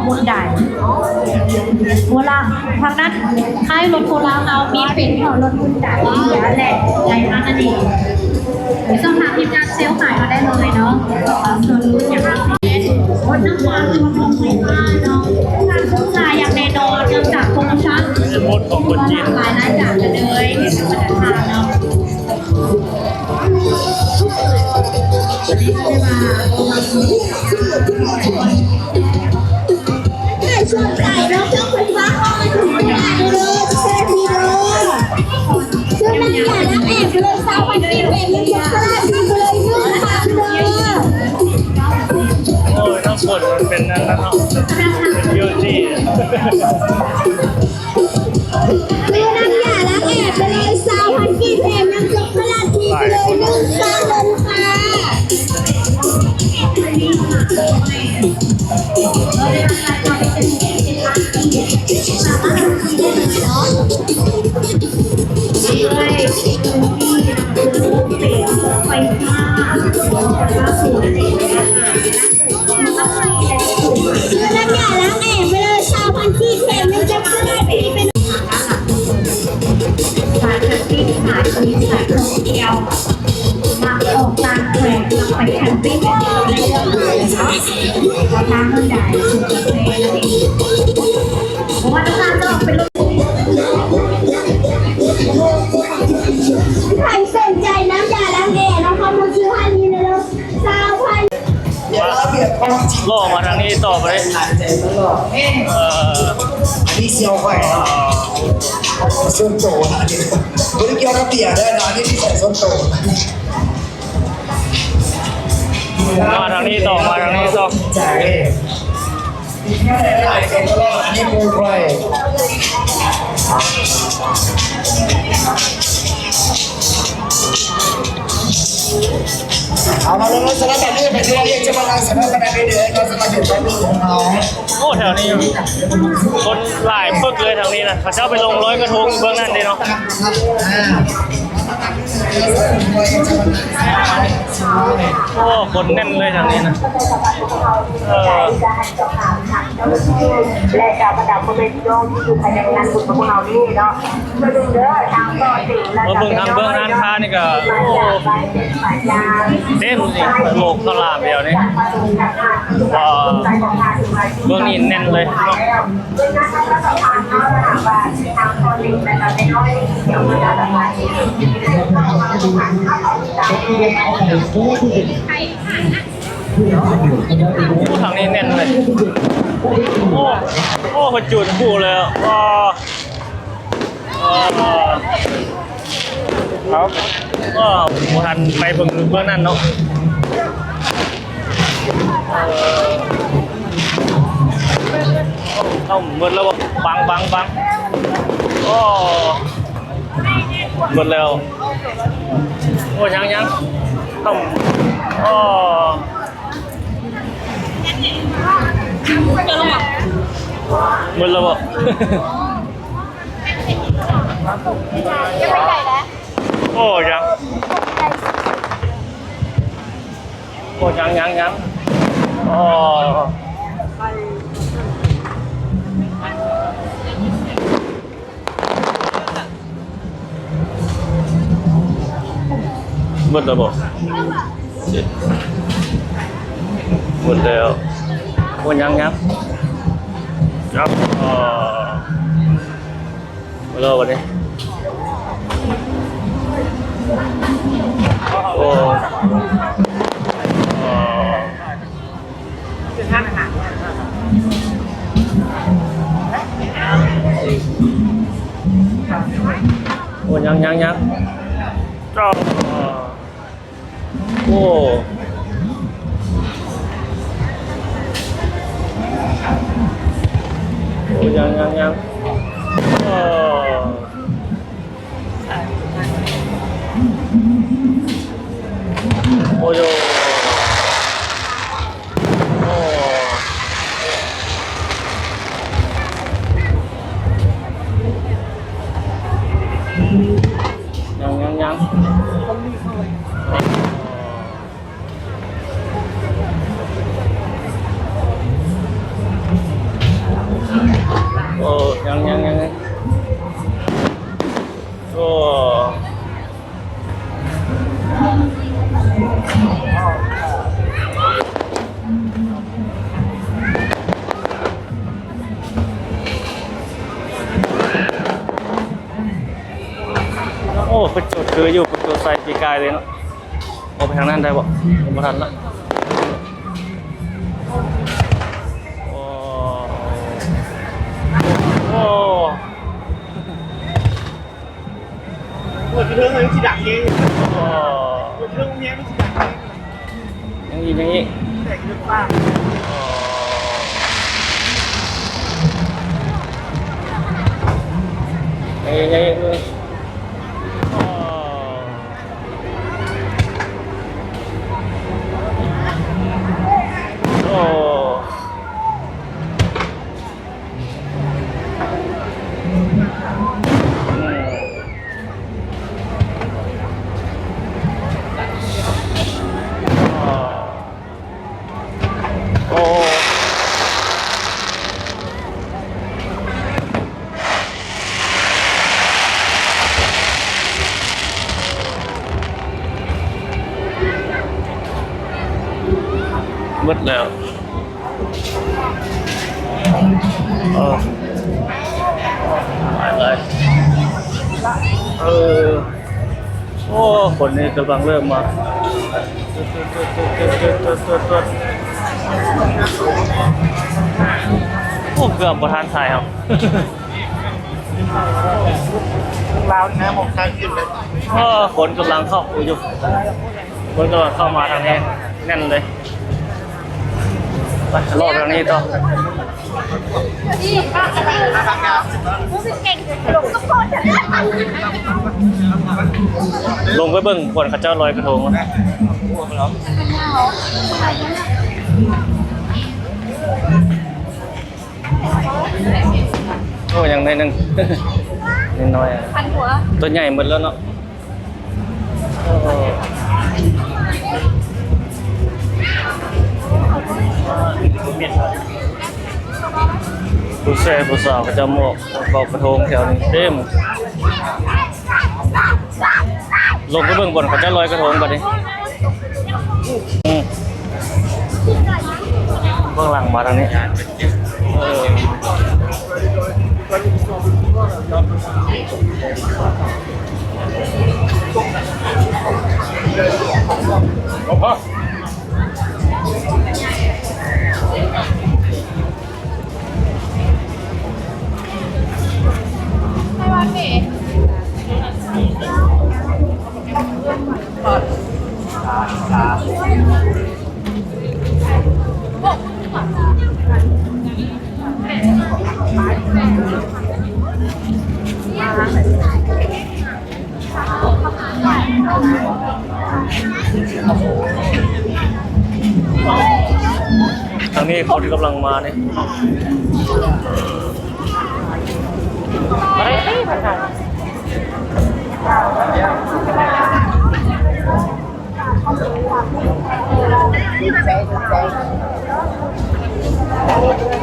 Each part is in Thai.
มุนได้โบราณทางนั้นค่ายรถโบราณเรามีเป็นของรถมุนได้เหลือแหละใหญ่มากนั่นเองช่องทางทีมงานเซลล์ขายมาได้เลยเนาะส่วนรุ่นอย่างรถน้ำมันรถลงไฟฟ้าเนาะงานคุ้มค่าอย่างแน่นอนเนื่องจากโปรโมชั่นของคนจีนหลายรายจ่ายกันเลยเห็นเป็นวันทางเนาะวันนี้ก็ได้มาชวนไก่แล้วเครื่องไฟฟ้าเอามาถึงขนาดเลยแค่ทีเดียวเครื่องมันใหญ่แล้วแอบเลยสาววันนี้เป็นยังไงก็ได้ทำเลยนึ่งทำเลยโอ้ยทั้งหมดมันเป็นนั่นนะเนาะเป็นยูจีคือน้ำยาล้างแอบไปเลยสาวพันกี่เพลงยังจบขนาดทีเลยนึ่งสร้างลงค่ะคือน้ำยาล้างแอบไปเลยสาวพันกี่เพลงยังจบขนาดทีเป็นสายแคมปิ้งสายมีสายท่องเที่ยวมาออกตามแขวงไปแคมปิ้งในเรื่องเลยเนาะก็ทางเมืองใหญ่สุดประเทศนั่นเองเพราะว่าทุกท่านจะออกเป็นรถใครสนใจน้ำยาล้างแอร์น้องเขามาซื้อให้นี่เลยสาวพันล่อมาทางนี้ต่อไปอันนี้เซียวไข่ส้นโตนะอันนี้ไม่ได้เกี่ยวกับเตี่ยได้นะอันนี้ที่ใส่ส้นโตมาทางนี้ต่อมาทางนี้ต่อจ่ายอันนี้ปูไข่เอามาลงรถสลับแบบนี้ไปเรื่อยๆจะมาทางสลับแบบนี้เดี๋ยวก็สลับเดี๋ยวไปดูของเราโอ้แถวนี้คนหลายปึกเลยแถวนี้นะเขาเช่าไปลงร้อยกระทงเบื้องนั้นดีเนาะโอ้คนแน่นเลยแถวนี้นะและการประดับพระเวทโยงที่อยู่ภายในงานบุญของเรานี่เนาะมาดูเด้อทางต่อสิ่งและเบื้องทางเบื้องนั้นค้านี่ก็โอ้เด่นจริงโลกตลาดเดียวนี่เบื้องนี้แน่นเลยทางนี้แน่นเลยโอ้คนจุดผู้เลยครับก็ทันไปเบื้องนั้นเนาะต้องหมดแล้วบังโอ้หมดแล้วโอ้ยังต้องโอ้หมดแล้วบ่ยังไม่ใหญ่แล้วโอ้ยังโอ้ยังโอ้หมดแล้วบ่หมดแล้วโอ้ยังครับมาแล้ววันนี้โอ้โอ้ยังจ้าโอ้โอ้ยังโอ้โยยัง โอ้เป็นจุดคืออยู่เป็นจุดใส่ปีกายเลยเนาะโอ้ไปทางนั้นได้บ่ผมบ่ทันละโอ้โอ้ ปวดเรื่องอะไรที่ดักเอง โอ้ ปวดเรื่องเนี้ยไม่ที่ดักเอง อย่างนี้ แต่เรื่องบ้าง อย่างนี้โอ้โอ้โอ้หมดแล้วไปเลยโอ้คนนี้กำลังเริ่มมาโอ้เกือบประทานสายครับ ลาวนะมองทางขึ้นเลย คนกำลังเข้าอยู่คนกำลังเข้ามาทางนี้แน่นเลยไปรอบทางนี้ต่อ นี่ป้าอะไรรู้สึกเก่งหลงก็พอจะได้ ลงไปเบิ่งคนเขาเจ้าลอยกระทงนะโอ้ยังในนึง นิดน้อยอะ พันหัว ตัวใหญ่หมดแล้วเนาะโอ้ผู้แซ่ผู้สาวเขาจะหมอกเป่ากระทงแถวนี้เต็มลงไปเบิ่งบนเขาจะลอยกระทงบัดนี้เบื้องหลังมาทางนี้ทางนี้คนที่กำลังมาเนี่ย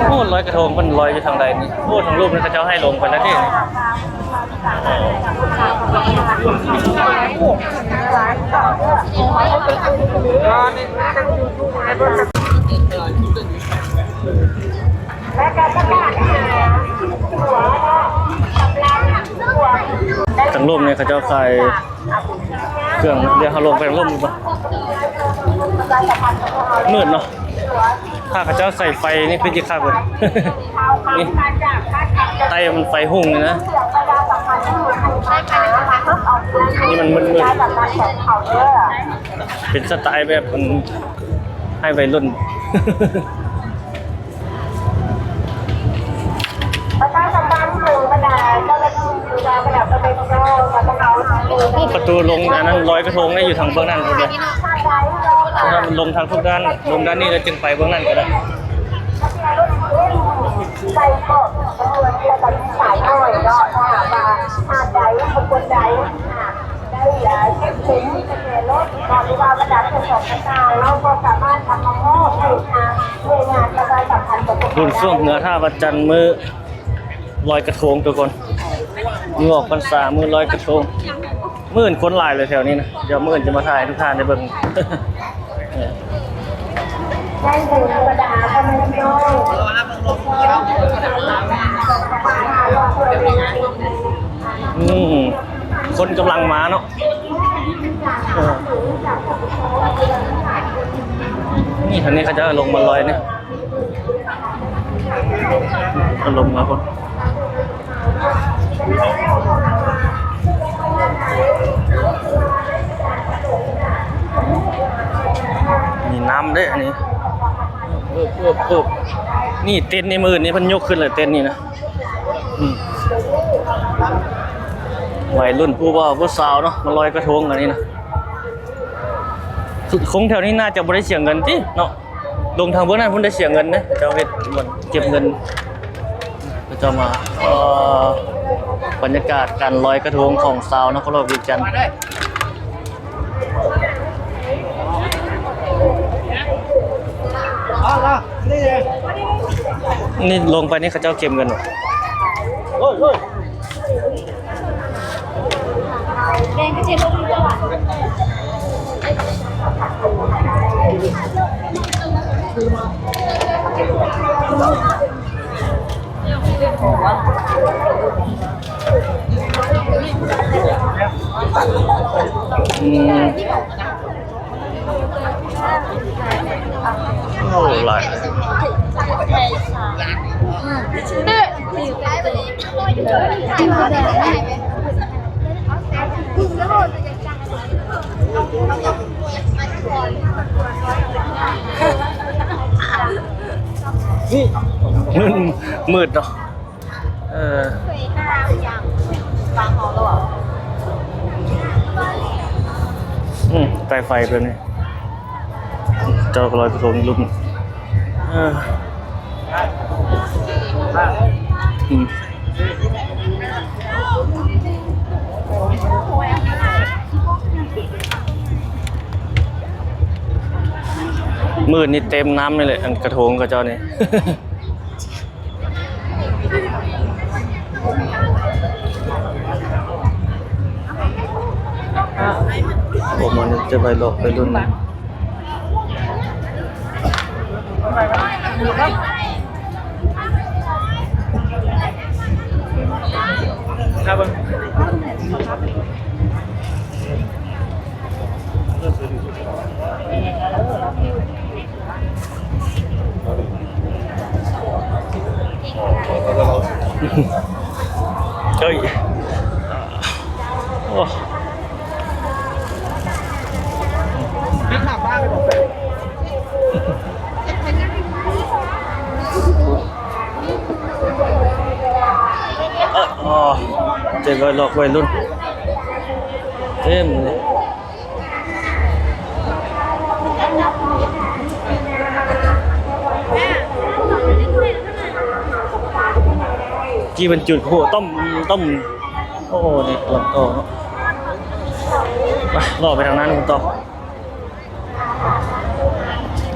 โอ้ลอยกระทงมันลอยอยู่ทางใดนี่โอ้ทางรูปนี่เขาจะให้ลงไปแล้วที่นี่ทางรูปเนี่ยเขาจะใส่เครื่องเดี๋ยวเขาลงไปทางรูปดูป่ะมืดเนาะถ้าเขาจะใส่ไฟนี่คือจะขาดเลย นี่ไตมันไฟหุ่งเลยนะนี่มันมืดๆเป็นสไตล์แบบมันให้วัยรุ่น ประชาสัมพันธ์หนึ่งประดาเจ้าหน้าที่ดูแลประดับประเด็นโจ้กับพวกเรา ประตูลงอันนั้นลอยกระทงนี่อยู่ทางเบื้องนั้นเลย ถ้ามันลงทางทุกด้านลงด้านนี้แล้วจึงไปเบื้องนั้นก็ได้ ใส่ก็จำนวนที่เราตัดสายหน่อยเนาะถ้าหาใจขบวนใจได้เช็คถึงทะเบียนรถก่อนที่ว่าประดับเป็นของต่างๆเราก็สามารถทำมามอบให้ทางหน่วยงานประชาสัมพันธ์กับพวก รุ่นช่วงเหนือท่าประจันมือลอยกระทงทุกคนมือออกพรรษามือลอยกระทงมื่นคนหลายเลยแถวนี้นะเดี๋ยวมื่นจะมาถ่ายทุกท่านในเบิ่ง ได้ถึงประดาก็ไม่ต้อง อืม คนกำลังมาเนาะนี่ทางนี้เขาจะลงมาลอยเนี่ยก็ลงมาคนมีน้ำด้วยอันนี้นี่เต้นในมือนี่มันยกขึ้นเลยเต้นนี่นะวัยรุ่นผู้บ่าวผู้สาวเนาะมาลอยกระทงอันนี้นะคงแถวนี้น่าจะบริเสียเงินที่เนาะลงทางเบื้องนั้นพุ่นได้เสียเงินนะเจ้าเฮ็ดเก็บเงินเจ้ามาบรรยากาศการลอยกระทงของสาวนะเขาเราวิจันนี่ลงไปนี่เขาเจ้าเก็บเงินหรอแดงก็เจ็บลงด้วยโอ้หลายมืดเนาะไฟไฟเป็นไงเจ้าลอยกระทงลุ่มมืดนี่เต็มน้ำนี่เลยอันกระทงกับเจ้านี่ ผมมันจะไปหลบไปรุ่นนะเฮ้ยโอ้นักข่าวบ้าไปบอกเลยเจ็บเลยหลอกวัยรุ่นเต็มเลยกี่เป็นจุดโหต้มโอ้นี่ลำต่อเนาะไปรอไปทางนั้นคุณต่อ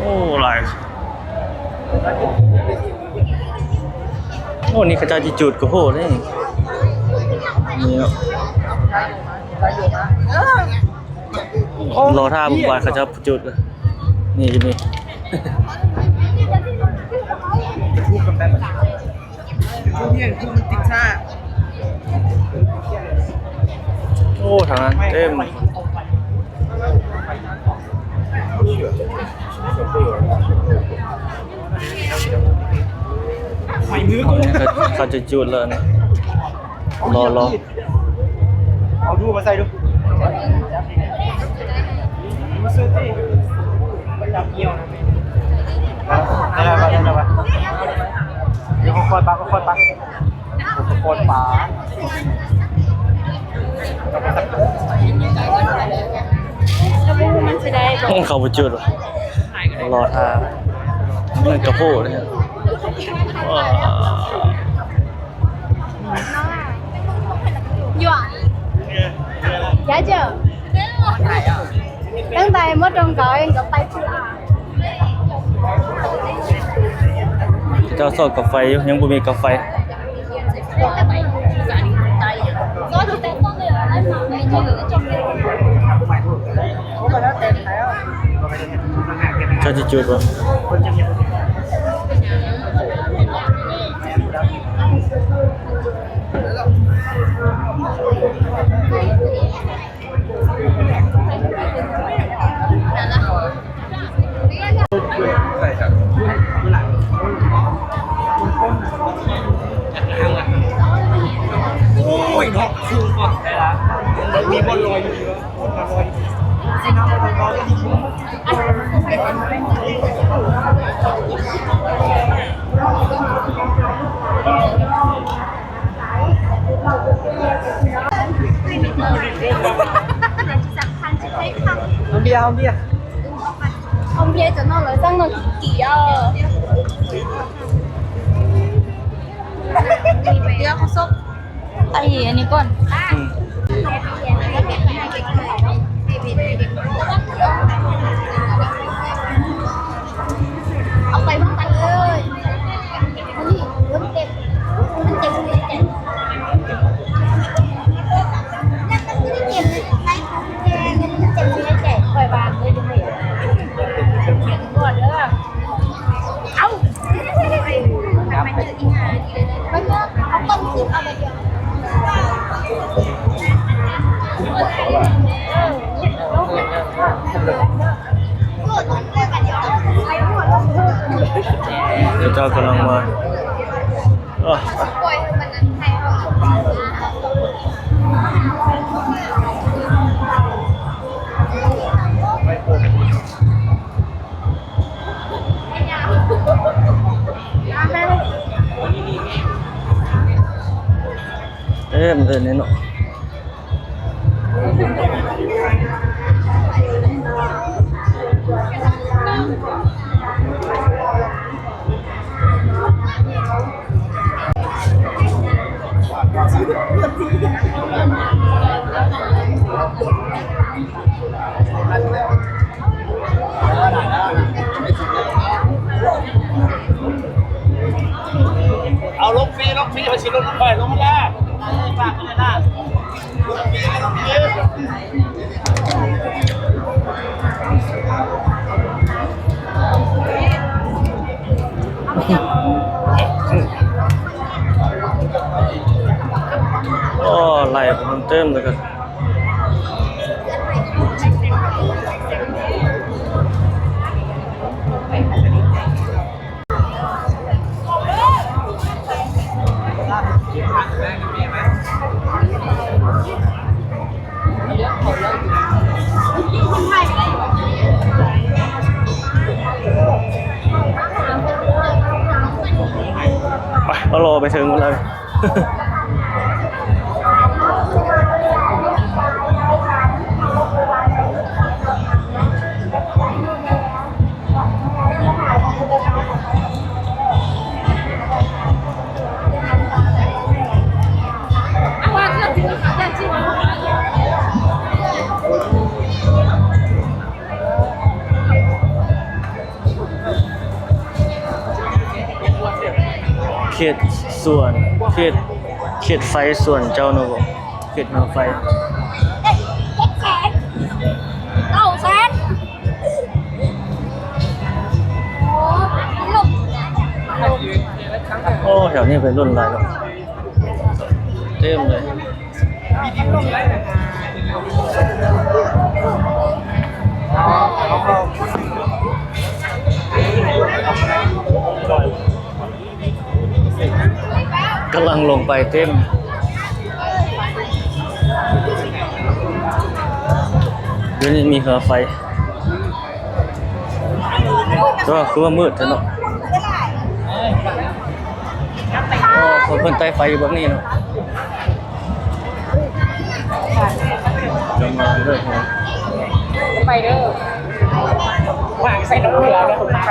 โอ้หลายโอ้นี่กระจายจุดก็โหนี่นี่เนาะรอท่าบุกบาเขาจะจุดเลยนี่จะมีพูดกันแบบพูดเนี่ยพูดมันติดซ่าโอ้ทางนั้นเต็มไม่มือกูเขาจะจุดเลยนะรอเอาดูมาใส่ดูมาซื้อที่ไปจับเกี่ยวนะได้เดี๋ยวค่อยปักค่อยปักคนป่าเขาไปจุดรอท่าเงินกระโปงเนี่ยDạ chưa? Đứng tay mất trong cõi, gặp tay chưa à? เจ้าสดกับไฟยังบ่มีกับไฟเจ้าจะจุดบ่ ละมีบนลอยอยู่เยอะบนลอยสิน้ำบนลอยเอาเบียร์เอาเบียร์ Ông bia cho nó nói rằng nó kỳ à. Bia có sốt. Tại vì anh ấy còn. Ông bay băng tay ơi. Ui, quên đẹp. Quên đẹp, quên đẹp. Nhắc tới cái chuyện này, tay không chè, nên chè chè chè khỏi bàn thôi đừng hiểu. Buồn nữa. Ông. Mày tự đi hả? Bây giờ ông con xin ở đây. Để cho con lòng mời. Em về nên nọ. Ao lốc phi phải xịt lốc phải lốc raฝากกันเลยนะไหลมันเต็มเลยกันไปรอไปถึงเลยเขตส่วนเขตไฟส่วนเจ้าหนูเขตเมืองไฟโอ้แถวนี้เป็นรุ่นอะไรหรอเต็มเลยกำลังลงไปเต็มเดี๋ยวนี้มีเหือไฟก็คือว่ามืดเนาะคนเพิ่นใต้ไฟอยู่แบบนี้เนาะจะมาเรื่อยๆไปเด้อว่างใส่น้ำเหลือแล้วผมไป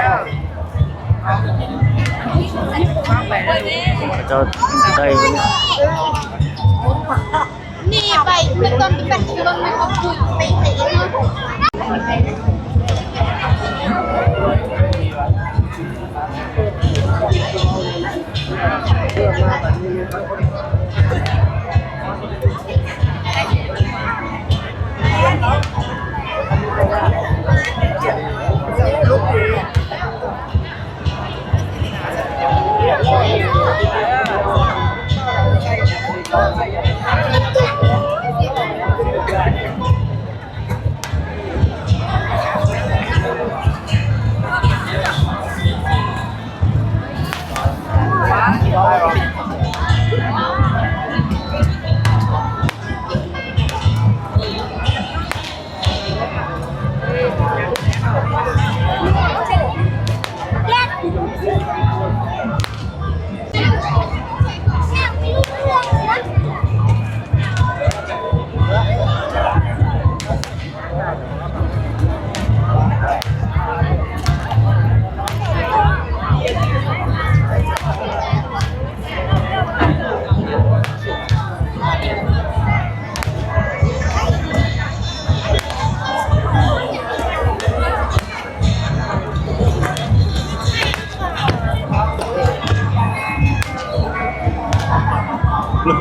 เจ้าได้ นี่ไปมันต้องมีแบบที่มันไม่เขาคุยไปไหนเนาะ ได้หรอ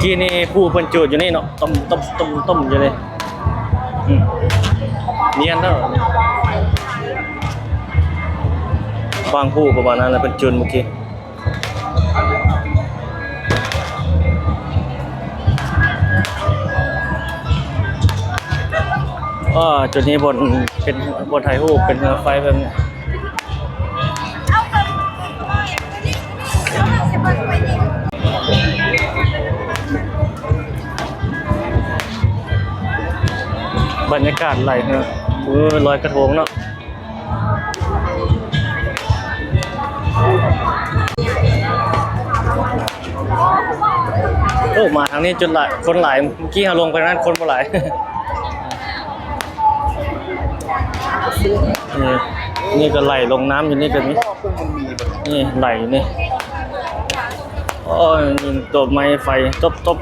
กี้นี่ผู้เพิ่นจูดอยู่นี่เนาะต้มอยู่นี่เนียนเด้อวางผู้ประมาณนั้นแล้วเพิ่นจูดเมื่อกี้จุดนี้เป็นบนถ่ายรูปเป็นไฟแบบนี้บรรยากาศไหลเนอะลอยกระทงเนาะโอ้มาทางนี้จนหลายคนหลายเมื่อกี้เราลงไปนั้นคนบ่หลายนี่ก็ไหลลงน้ำอยู่นี่กันนี่ไหลอยู่นี่ยิงตัวไม้ไฟตบ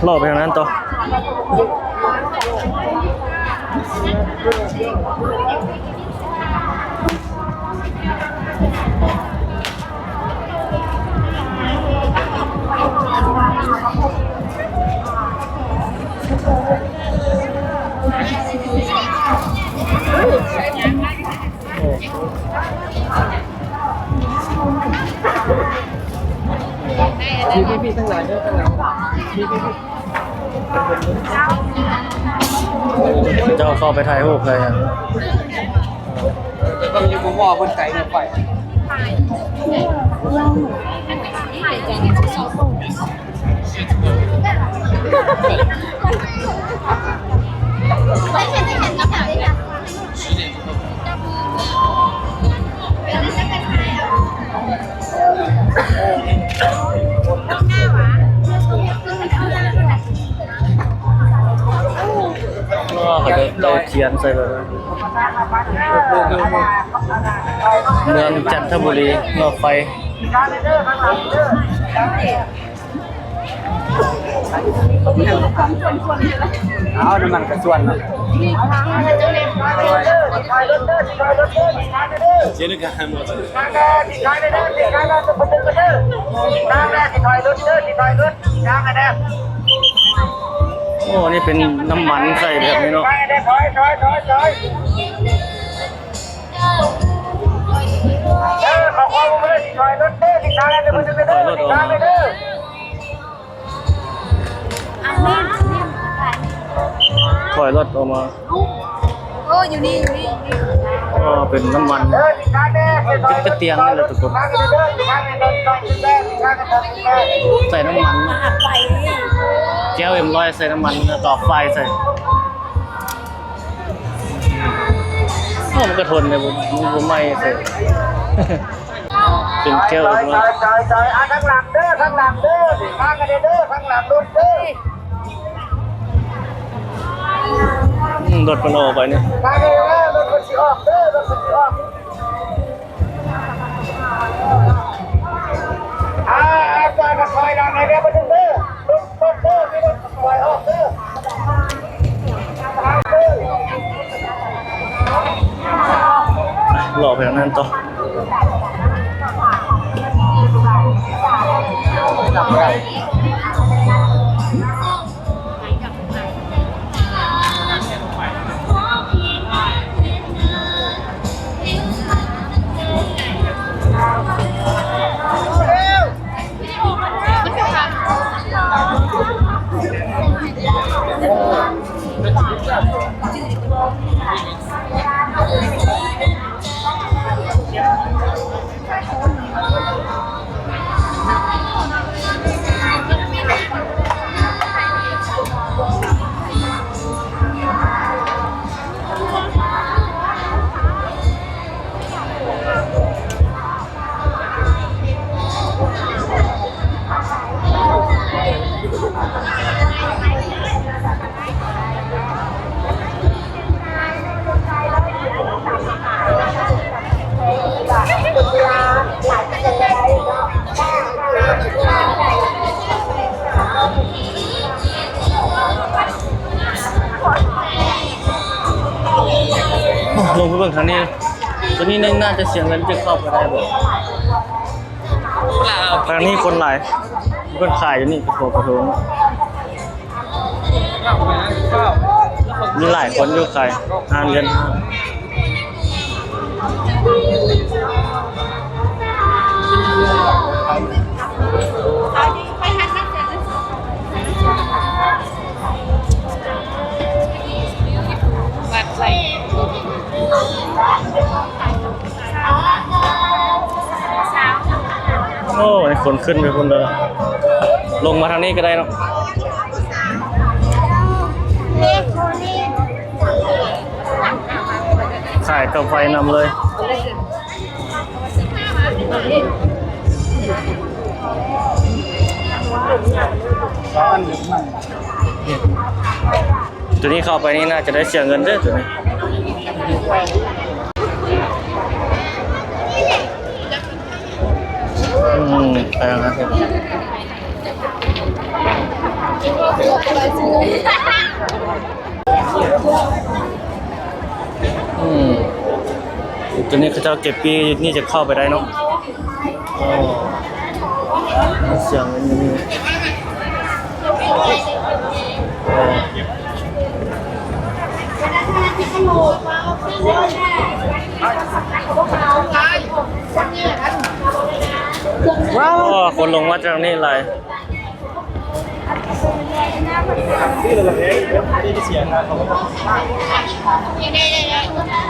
รอไปทางนั้นต่อพี่ทั้งหลายเด้อทั้งหลายเจ้าเข้าไปถ่ายรูปเลยอ่ะต้องอยู่กับหม้อบนไก่เนี่ยไปเราเขียนใส่เลยเมืองจันทบุรีรถไฟเอาน้ำมันกระส่วนนะเจ๊นึกกันหมดโอ้นี่เป็นน้ำมันใส่แบบนี้เนาะถอยรถออกมาโอ้อยู่นี่เป็นน้ำมันจิ๊กกระเตียงนี่แหละทุกคนใส่น้ำมันแก้วM100ใส่น้ำมันต่อไฟใส่มันกระทนเลยผมไม่ใส่เป็นแก้วM100ข้างหลังเด้อข้างหลังเด้อข้างกันเด้อข้างหลังรถเด้อรถมันออกไปเนี่ยมาเลยว่ารถมันสิออกเด้อรถมันสิออกจอยกับคอยดังในเรือไปเด้อรถเด้อมีรถคอยออกเด้อรอไปทางนั้นต่อ ลงไปเบิ่งทางนี้ตัวนี้น่าจะเสียเงินจะเข้าไปได้บ่ทางนี้คนหลายคนขายอยู่นี่กระโถงมีหลายคนอยู่ขายงานเรียนโอ้ยคนขึ้นไปคนเดียวลงมาทางนี้ก็ได้เนาะขายกาแฟนำเลยตัวนี้เข้าไปนี่น่าจะได้เสียเงินด้วยตัวนี้ไปแล้วนะตัวนี้เขาจะเก็บปีนี่จะเข้าไปได้เนาะเสียงมันนี่ว้าวคนลงมาจากนี่เลย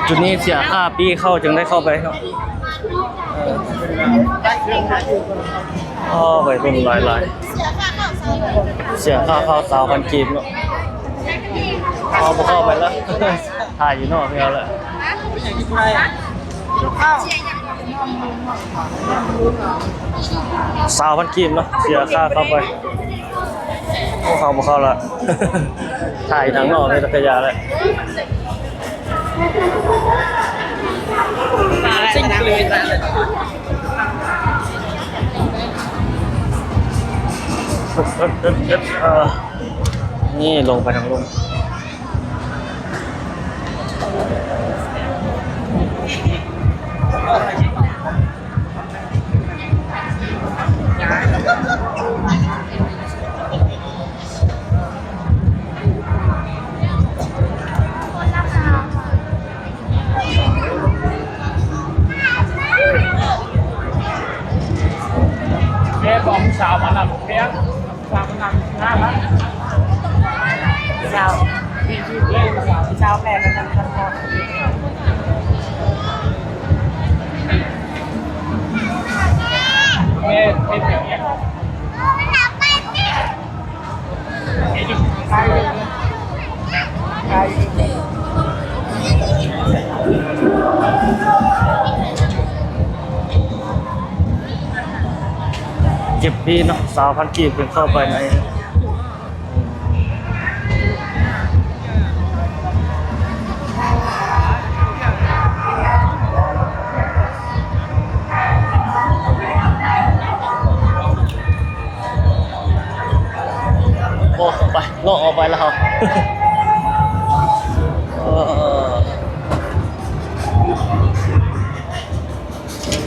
จุดนี้เสียค่าปีเข้าจึงได้เข้าไปครับไปเป็นหลายเสียค่าเข้า3,000 กีบเนาะเข้าไปแล้วถ่ายอยู่นอกไม่เอาแล้ว3,000 กีบเนาะเสียค่าเข้าไปเข้าละถ่ายทางนอกในจักรยานเลยนี่ลงไปทางลงบอกสาวมาหลับเพี้ยสาวมาหลับหน้าละสาวที่ชื่อเล่นสาวแม่กันทั้งหมดเม็ดอย่างเงี้ยเก็บปีเนาะ3,000 กีบเป็นเข้าไปในโอ้ไปโลกออกไปแล้วครับ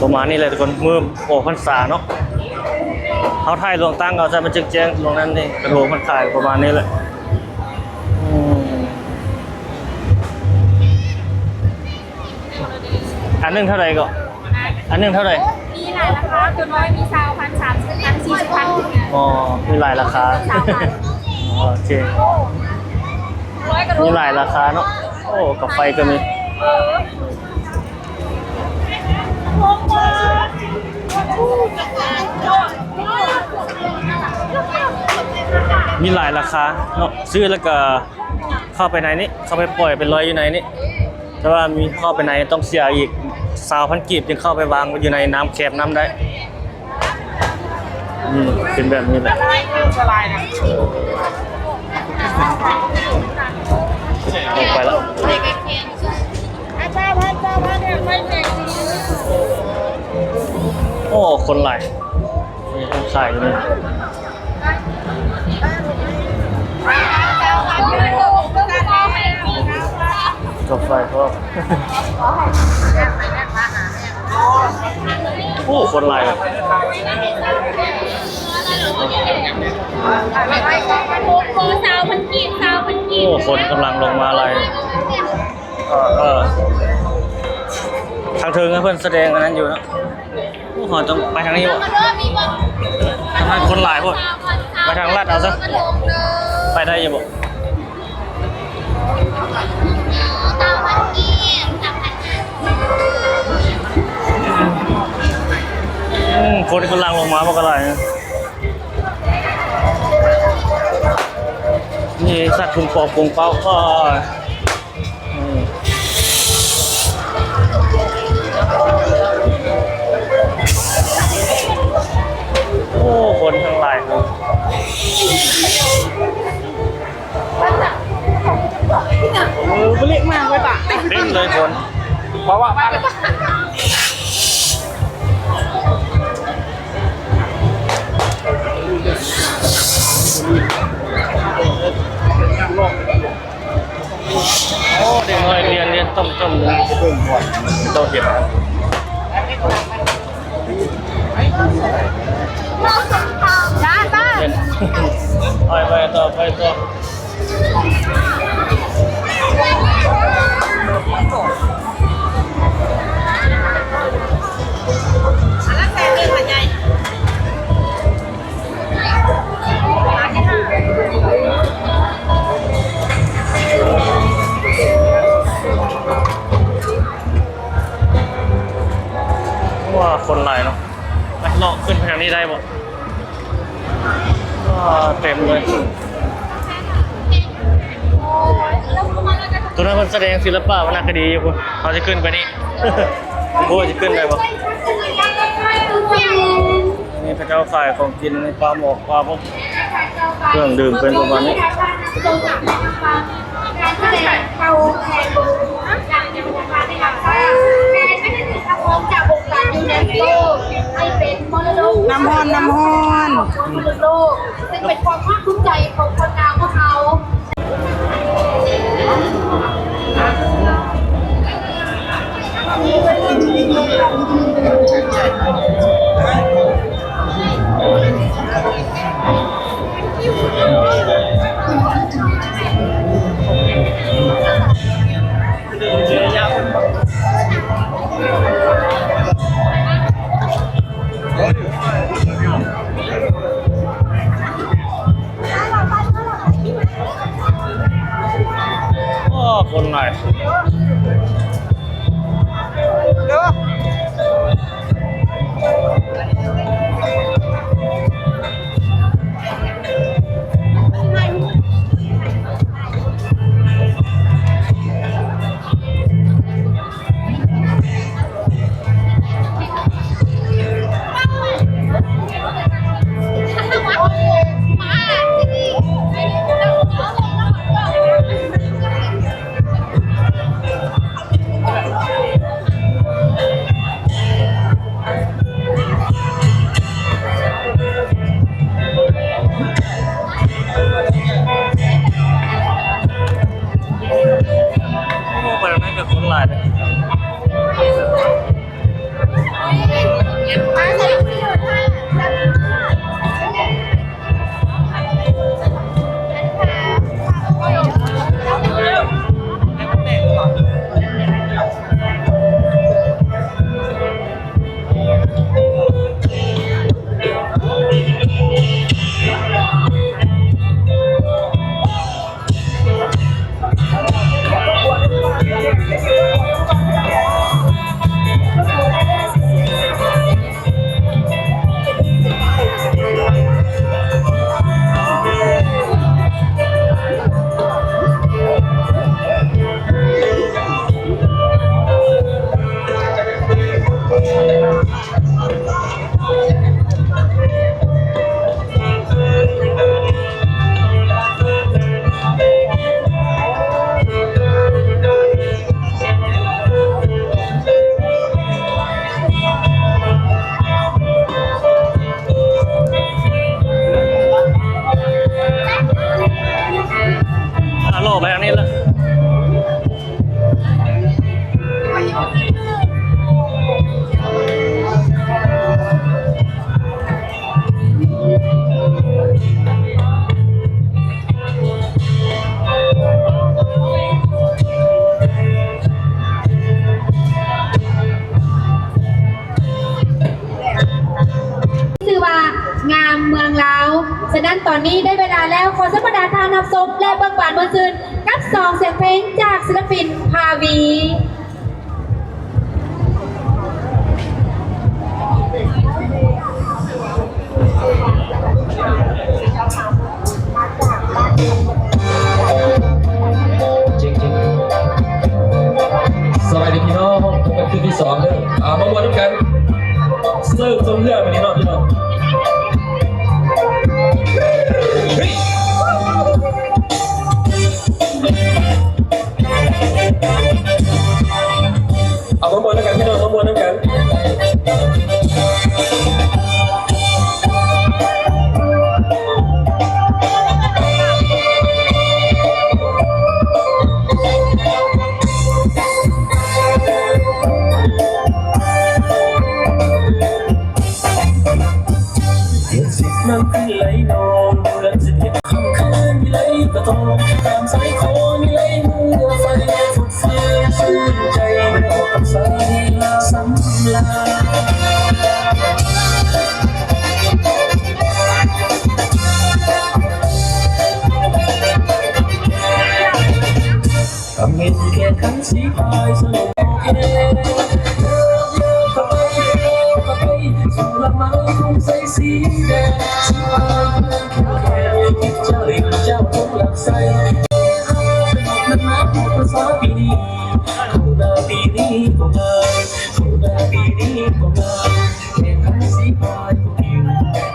ประมาณนี้เลยทุกคนมือโอ้พรรษาเนาะเขาถ่ายลงตั้งเอาใส่มันจึงแจ้งลงนั้นนี่กระโดดมันขายประมาณนี้แหละอันนึงเท่าไหร่ก็อันนึงเท่าไหร่มีหลายราคาตัวน้อยมี20,000 30,000 40,000อ๋อมีหลายราคาโอเคมีหลายราคาเนาะโอ้กับไฟก็มีมีหลายราคาเนาะซื้อแล้วก็เข้าไปในนี้เข้าไปปล่อยเป็นร้อยอยู่ในนี้แต่ว่ามีเข้าไปในต้องเสียอีก20,000 กีบจึงเข้าไปวางอยู่ในน้ำแคบน้ำได้เป็นแบบนี้แหละออกไปแล้วโอ้คนหลายมีคนขายอยู่นี่กาแฟก็ อกโอ้คนหลายเลย โคสาวพันกีบสาวพันกี โอ้ บ คนกำลังลงมาหลายทางเทิงเพื่อนแสดงอันนั้นอยู่นะโอ้โหต้องไปทางนี้บ่ทางนั้นคนหลายพวกไปทางลาดเอาซะไปได้อยู่บ่คนกำลังลงมาบอกอะไรนะนี่สัตว์พุงปอบพุงเป้าก็โอ้คนทั้งหลายครับเล็กมากเลยป่ะเต็มเลยคนเพราะว่าโอ้เด็กน้อยเรียนต้มเลยต้องเห็นนะจ้าป้า เห็นไปต่อว่าคนหลายเนาะไปเลาะขึ้นไปทางนี้ได้บ่เต็มเลยตัวนั้นคนแสดงศิลปะวรรณคดีอยู่คุณเขาจะขึ้นไปนี่ โอ้จะขึ้นได้บ่นี่พระเจ้าขายของกินในปลาหมกปลาพวกเครื่องดื่มเป็นประมาณนี้น้ำฮอนโลกซึ่งเป็นความภาคภูมิใจของคนงามพวกเขา คนไหนไปแล้วนั่นกับคนหลายเลยฮัลโหลไปทางนี้แล้ว รับชมและเบิ่งบานเมื่อคืนกับ2 เสียงเพลงจากศิลปินภาวี จริงๆสวัสดีพี่น้องเป็นคืนที่2เด้อมาวันกันเสิร์ฟทรงเรือวันนี้เนาะพี่น้องเฮ้ยเอามาบนกันพี่น้องมาบนกันน้ำขึ้นไหลนองเดือนสิบเอ็ดค่ำคืนมีไหลกระทงตามสายคอมีไหลเมื่อไฟฟุดฟ้าชื่นใจไม่ออกกับสายสำลาทำเห็นแค่ขันสีพายสนุกแค่สู่ละไม้ทุ่งใสสีแดงสีฟ้าแค่คิดเจ้าริมเจ้าทุ่งหลักใสเป็นนักภาษาปีนี้เขาดาปีนี้ก็มาเขาดาปีนี้ก็มาแค่ขันสีพายก็เพียง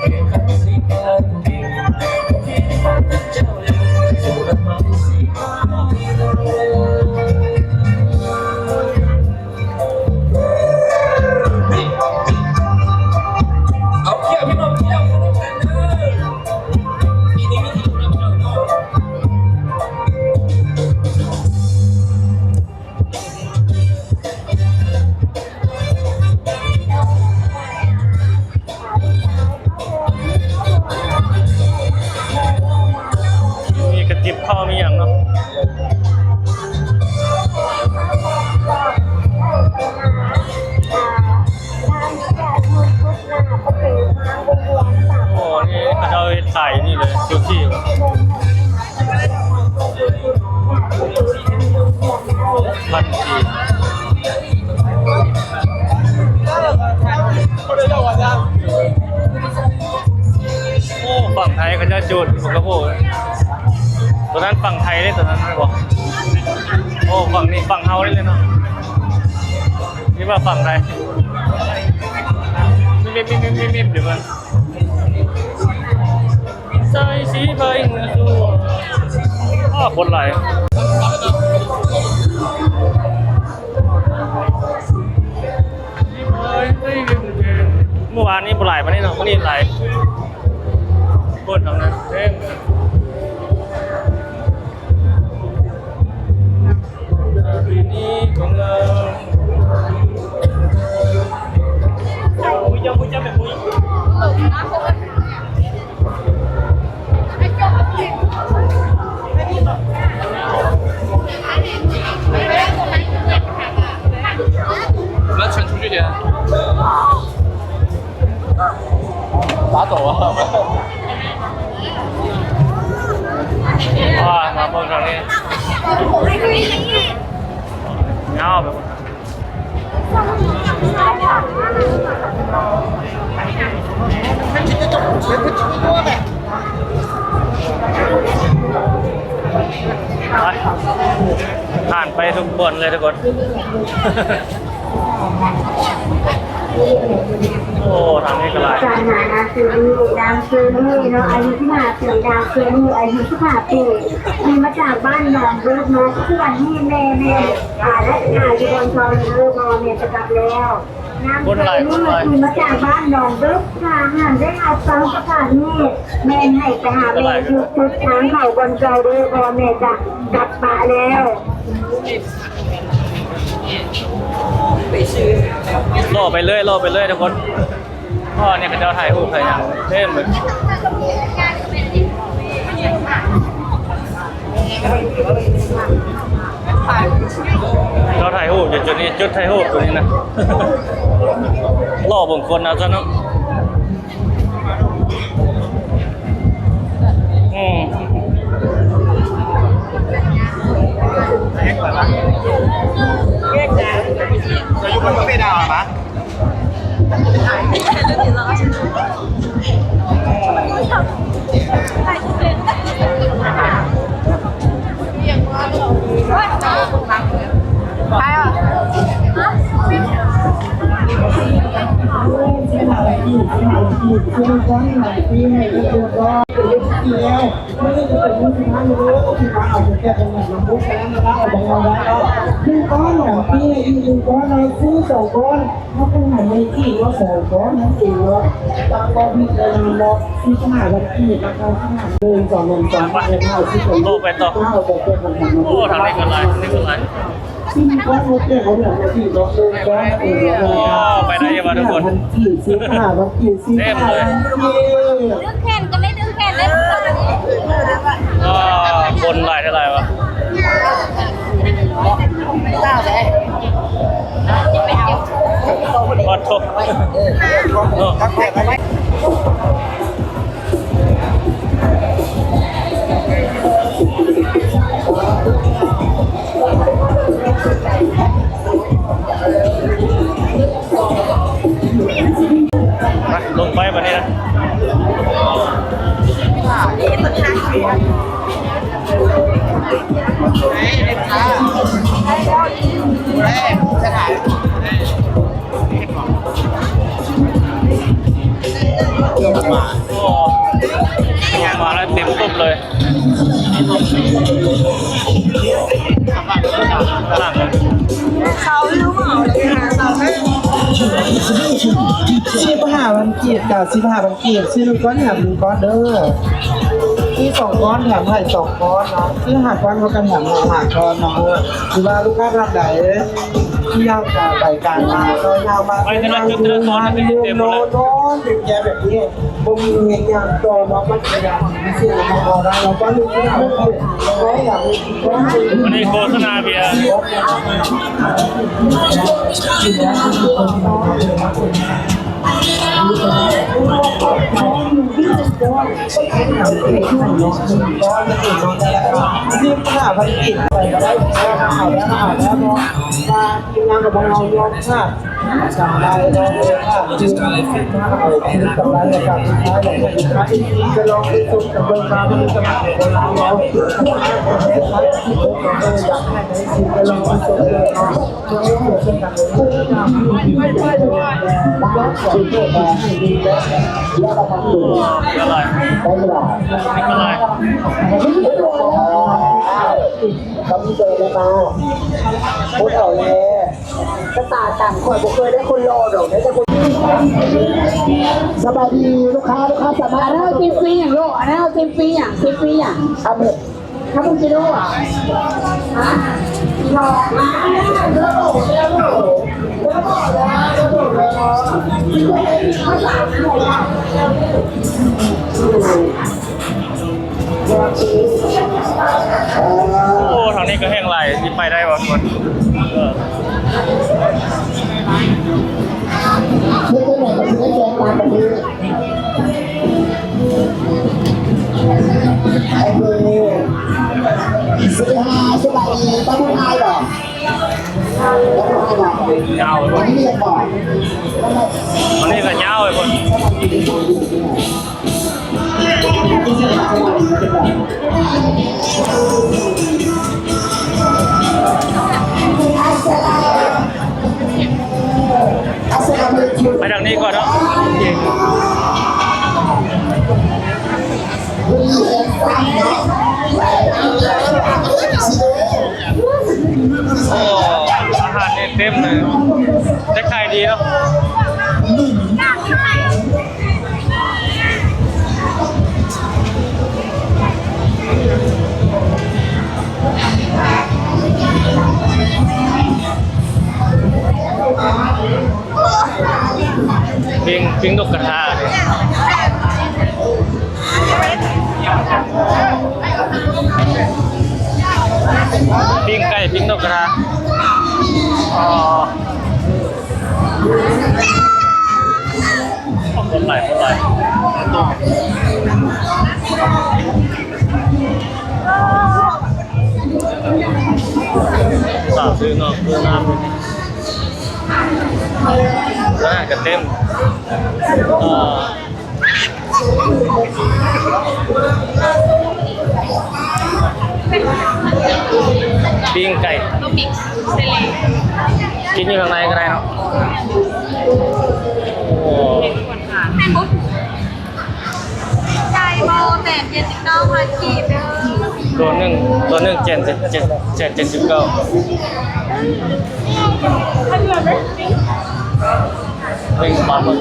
แค่ขันสีพายก็เพียงแค่ขันเจ้าริมสู่ละไม้สีฟ้าเอาเที่ยวพี่น้องเที่ยวกันเด้อปีนี้มีที่อยู่นะพี่น้องเนาะ มีกระติบข้าวมีอย่างเนาะโอ้นี่เขาจะเอาถ่ายนี่เลยซูชิพันทีโอ้ฝั่งไทยเขาจะจุดผมก็พูดตัวนั้นฝั่งไทยได้ตัวนั้นไม่บอกโอ้ฝั่งนี้ฝั่งเฮาได้เลยเนาะนี่ว่าฝั่งไทยมิบเดี๋ยวมันใจสีใบเงินตัวคนไหลเมื่อวานนี้บุหรี่มานี่เนาะวันนี้ไหลคนทางนั้นเด้งปีนี้ของเรายังไม่จำเป็นมุ้ย那传出去点。打走啊！มาเบิ่งทางนี้เงาแบบผ่านไปทุกบนเลยทุกคน โอ้ทางนี้ก็หลาย การหานาซื้อดามซื้อนี่เนาะอายุที่มาปีดามซื้อนี่อายุที่มาปีมีมาจากบ้านหนองเบิกเนาะทุกวันนี้แม่และอยู่บนซอยเบิกเมียจะกลับแล้วน้ำซื้อนี่มีมาจากบ้านหนองเบิกทางหันได้เอาฟังประกาศนี่แม่ให้ไปหาแม่ชุดทางเขาบนซอยเบิกเมียจะกลับป่าแล้ว ล่อไปเรื่อยทุกคนพ่อเนี่ยเขาจะถ่ายรูปถ่ายอย่างเล่นเหมือนเราถ่ายรูปอยู่จุดนี้จุดถ่ายรูปตัวนี้นะ ล่อบางคนนะจ๊ะเนาะ มุดคือก้อนหลายปีให้ก็ตัวก็เป็นเรื่องที่แล้วไม่ได้จะเป็นเรื่องที่ทำเลยที่มาเอาแค่ตรงนั้นลำบุกแล้วนะเอาไปเอาไว้ก็คือก้อนหลายปีอีกหนึ่งก้อนเราซื้อสองก้อนเขาคงหันในที่ว่าสองก้อนนั่นเองว่าตามก็มีแต่ละล็อกที่ขนาดวันที่ราคาขนาดเดินสองเงินสองพันเท่าที่ผม โลไปต่อ เท่าผมเป็นคนทำ โอ้ทางนี้ก็ไรทางนี้ก็ไร ซึ่งก้อนรถเนี่ยเขาเนี่ยที่ล็อกเดินก้อนเอง ไปได้ยังมาทุกคน มันกี่สิบห้ามันกี่สิบห้า ดึงแขนก็ไม่ดึงแขนเลย ก็คนหลายเท่าไหร่วะขอโทษลงไปแบบนี้นะมาแล้วเต็มตุ๊บเลยสิบห้าวันกีบกับ15 วันกีบซื้อก้อนแถม1ก้อนเด้อที่2ก้อนแถมให้2ก้อนเนาะซื้อ5ก้อนเขากันแถม5ก้อนเนาะหรือว่าลูกค้ารับได้ที่ยาวกับใบการมาก็ยาวมาเป็นนอนเป็นแกแบบนี้ผมมีเงินอย่างต่อเนาะมันจะยังไม่ซื้อมาพอได้เราก็รู้ว่าเราอยากมีก้อน วันนี้โฆษณาเบียร์ที่ขนาดพันกิจไปก็ได้เอาแล้วมาทีมงานกับบางเรายอมค่ะจำได้เราเลยค่ะคือถ้าเอาที่กับรายละเอียดสุดท้ายอย่างสุดท้ายจะลองที่สุดกับเบอร์มาเป็นสมัครของเราแล้วอยากให้ในสิ่งจะลองที่สุดเลยเนาะเพื่อให้หัวเป็นกันเลยไม่ได้แล้วสุดยอดให้ดีแล้วเราทำอยู่ อะไร ได้เวลา อะไร เขามีเจอเลยมาพูดเอาเลยก็ตาต่างคนผมเคยได้คนรอดอกได้แต่คนสบายดีลูกค้าสบายแล้วจิ้มฟรีอย่างโลอันนั้นจิ้มฟรีอย่างครับเนี่ยถ้าคุณจะรู้อ่ะฮะหลอกนะเลิกโลกแล้วโอ้ทางนี้ก็แห้งไหลที่ไปได้บางคนไม่ใช่ไหนก็คือแกงตามแบบนี้สบายดีต้องพูดไทยหรอเงาเลย วันนี้เรียนก่อน วันนี้ก็เงาเลยคนไปทางนี้ก่อนเนาะโอ้อาหารนี่เต็มเลยได้ขายดีเนาะปิ้งนกกระทาปิ้งไก่ปิ้งนกกระทาคนไหลสาวซื้อนอกซื้อน้ำร้านกันเต็มปิ้งไก่กินอยู่ข้างในก็ได้เนาะโอ้ 279,000กีบเด้อ ตัวหนึ่ง779เป็นปลาหมึก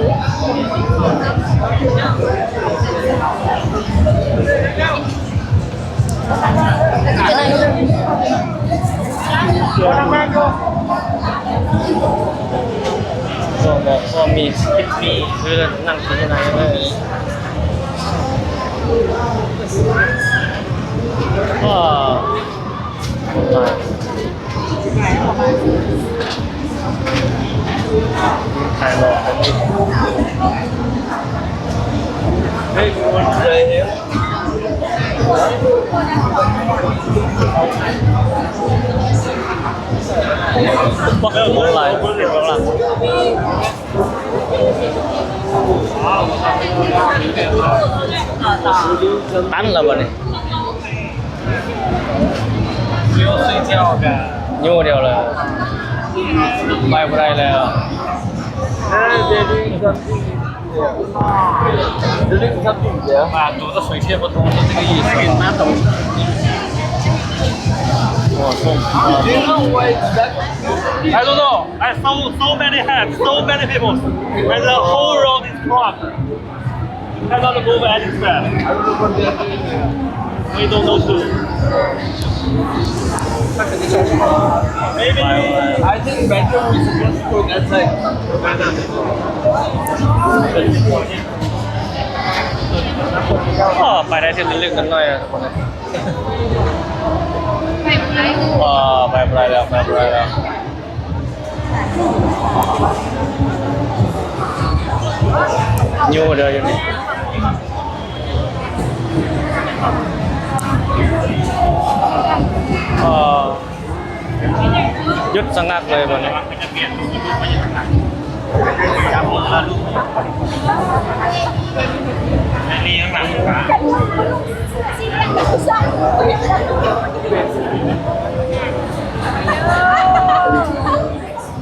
ก็บอกว่ามีคือนั่งกินที่ไหนเลยก็ถ่ายหลอกเฮ้ยคนเคยเห็นบอกเลยว่าอะไรเห็นบ้างล่ะตั้นแล้วบ่เนี่ยยูเดียวเลยไปบ่ได้แล้ว 读的水泄不通是这个意思。哇，送I don't know. I saw so many hands, so many people, and the whole road is blocked. Cannot move anywhere. We don't know too. Maybe I think better we supposed to go that side. ก็ไปได้ที่ลึกๆกันหน่อยนะทุกคนนะไปบ่ได้แล้วยูเดียวอยู่นี่หยุดสงักเลยวันนี้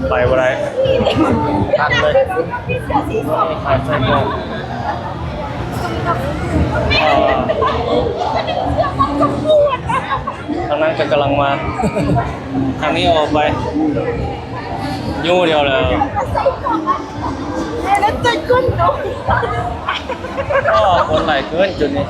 ไปบ่ได้ตัดเลยขาดใส่กล่องทางนั้นก็กำลังมาทางนี้ออกไปยูเดียวเลยก็คนไหลเกินจุดนี้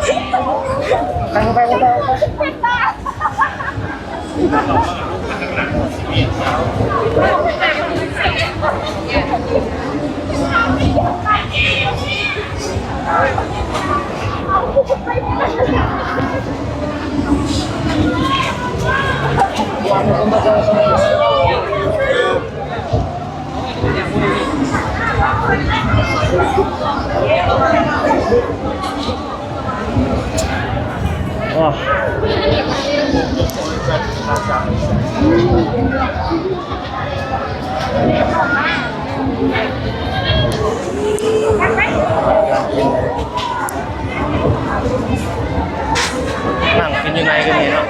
นั่งกินอยู่ในกันนี่เนาะ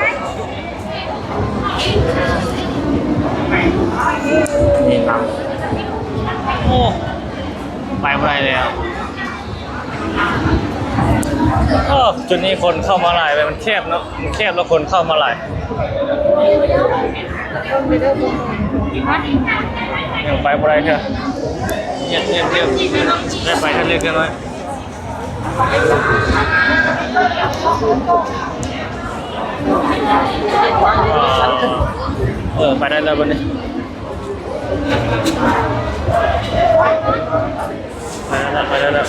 นี่ครับโอ้ไปไม่ได้เลยอ่ะจุดนี้คนเข้ามาหลายไปมันแคบเนาะมันแคบแล้วคนเข้ามาหลายยังไปไม่ได้เถอะเงียบได้ไปท่านเรียกกันไว้ไปได้แล้ววันนี้ไปได้แล้ว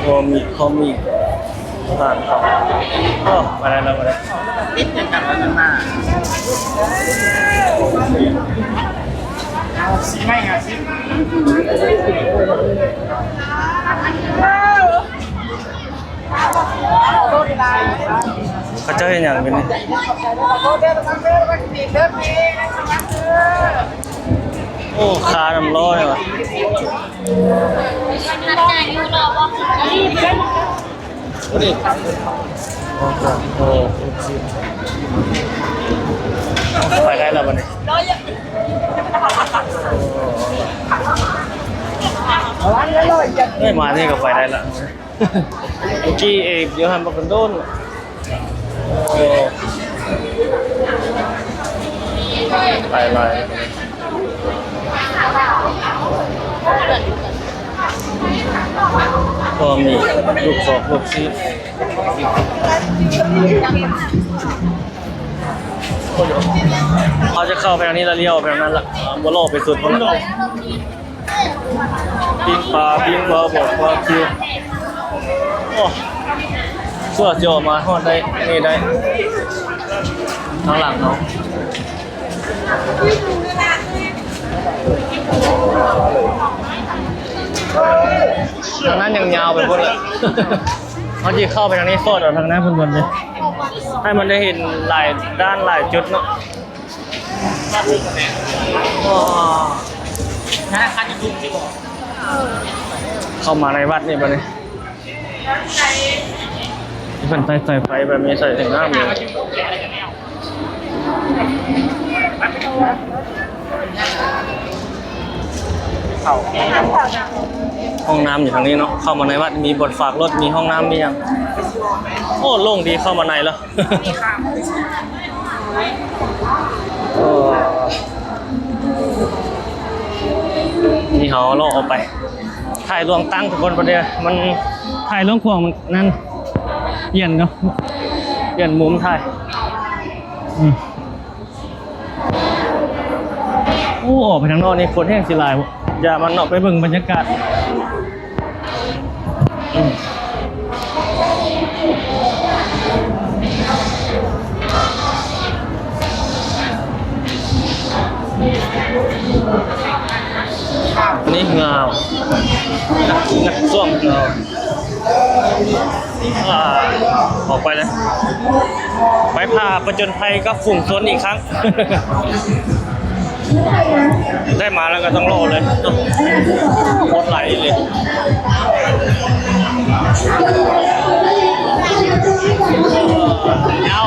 พอมีผ่านครับไปได้แล้วนิดนึงกันแล้วมาสีไม่ไงสิเขาเจ้าเห็นอย่างเป็นนี่โอ้คาน้ำร้อนว่ะนี่ไปได้แล้ววันนี้ ไม่มาที่กับไฟได้ละเมื่อกี้เอกเดี๋ยวหันมากันโดนไปเลยก็มีลูกศอกลูกซีเขาจะเข้าไปทางนี้แล้วเลี้ยวไปทางนั้นละบัวโลไปสุดมันปิ้งปลาบอกว่าคิวโอ้เสื้อโจมาทอดได้นี่ได้ข้างหลังเนาะทางนั้นยังยาวไปหมดเลยเขาจะเข้าไปทางนี้โซดออกทางนั้นบนเลยให้มันได้เห็นหลายด้านหลายจุดเนาะธนาคารยุ่งที่บอกเข้ามาในวัดนี่ไปเลยที่เป็นใส่ไฟแบบนี้ใส่ถึงหน้ามือห้องน้ำอยู่ทางนี้เนาะเข้ามาในวัดมีบทฝากรถมีห้องน้ำมียังโอ้โล่งดีเข้ามาในแล้วนี่เขาลอกออกไปถ่ายรวงตั้งทุกคนประเดี๋ยวมันถ่ายรวงขวางมันนั่นเย็นเนาะเย็นมุมถ่ายโอ้ออกไปทางนอกนี่คนแห้งสิลายอย่ามันออกไปเบิ่งบรรยากาศนี่เงานักส้วมเงาออกไปเลยไปพาประจนภัยกับฝูงชนอีกครั้ง ได้มาแล้วก็ต้องรอเลยโคตรไหลเลยยาว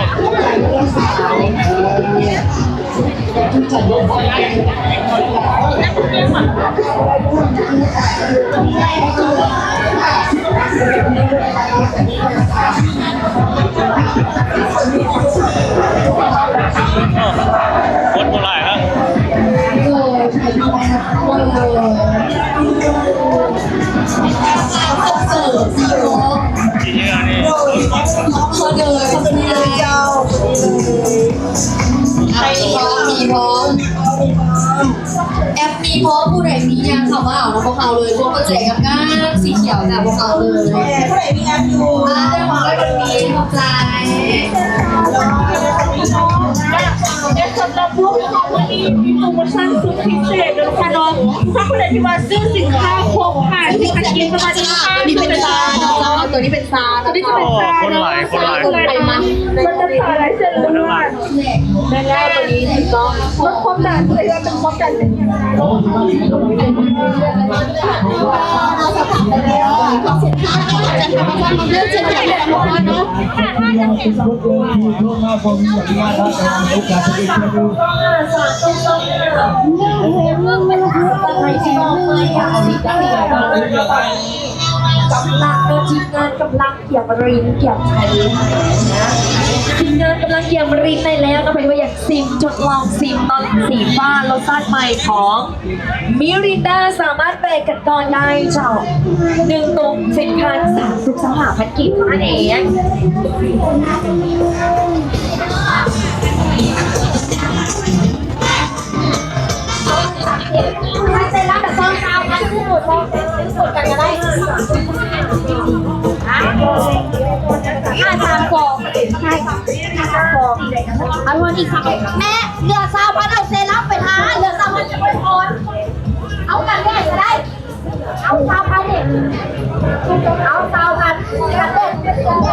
โคตรโบราณแล้วกี่เยอะนี่เขาเดินเขาเป็นเลยเจ้าใครมีพร้อมแอปมีพร้อมผู้ใดมียังเขาว่าเอาพวกเขาเลยพวกกระแจกับก้านสีเขียวจากพวกเขาเลยผู้ใดมีงานอยู่ได้ของได้คนนี้ขอบใจสำหรับผู้ที่เขาวันนี้มีโปรโมชั่นสุดพิเศษเลยค่ะน้องถ้าคนไหนที่มาซื้อสินค้าครบค่ะที่คันกินประมาณ5นี่เป็นซาตัวนี้เป็นซาตัวนี้จะเป็นซาคนหลายไปมันจะซาอะไรเสร็จแล้วว่าแม่แล้วตัวนี้ถูกต้องลดความดันเลยว่าเป็นความดันเป็นยังไงจะทำความเรื่องเจ็บใจแบบนี้เนาะถ้าจะเห็นกำลังทีมงานกำลังเกี่ยวรินเกี่ยวไทยนะทีมงานกำลังเกี่ยวรินได้แล้วก็เป็นว่าอยากซิมทดลองซิมตอนสีฟ้ารสชาติใหม่ของมิรินดาสามารถแบกกันก่อนได้เจ้า1ตุ่ม10,000 30,000กิโลนั่นเองถ้าเสร็จแล้วแต่ต้องเอาพันที่สุดกันก็ได้5 ฟองใช่ค่ะ5 ฟองเอาวันอีกครับแม่เหลือ3,000เอาเซรั่มไปทาเหลือ3,000จะไปพรเอากันแดดก็ได้เอา3,000เด็กเอา3,000กันแดดแ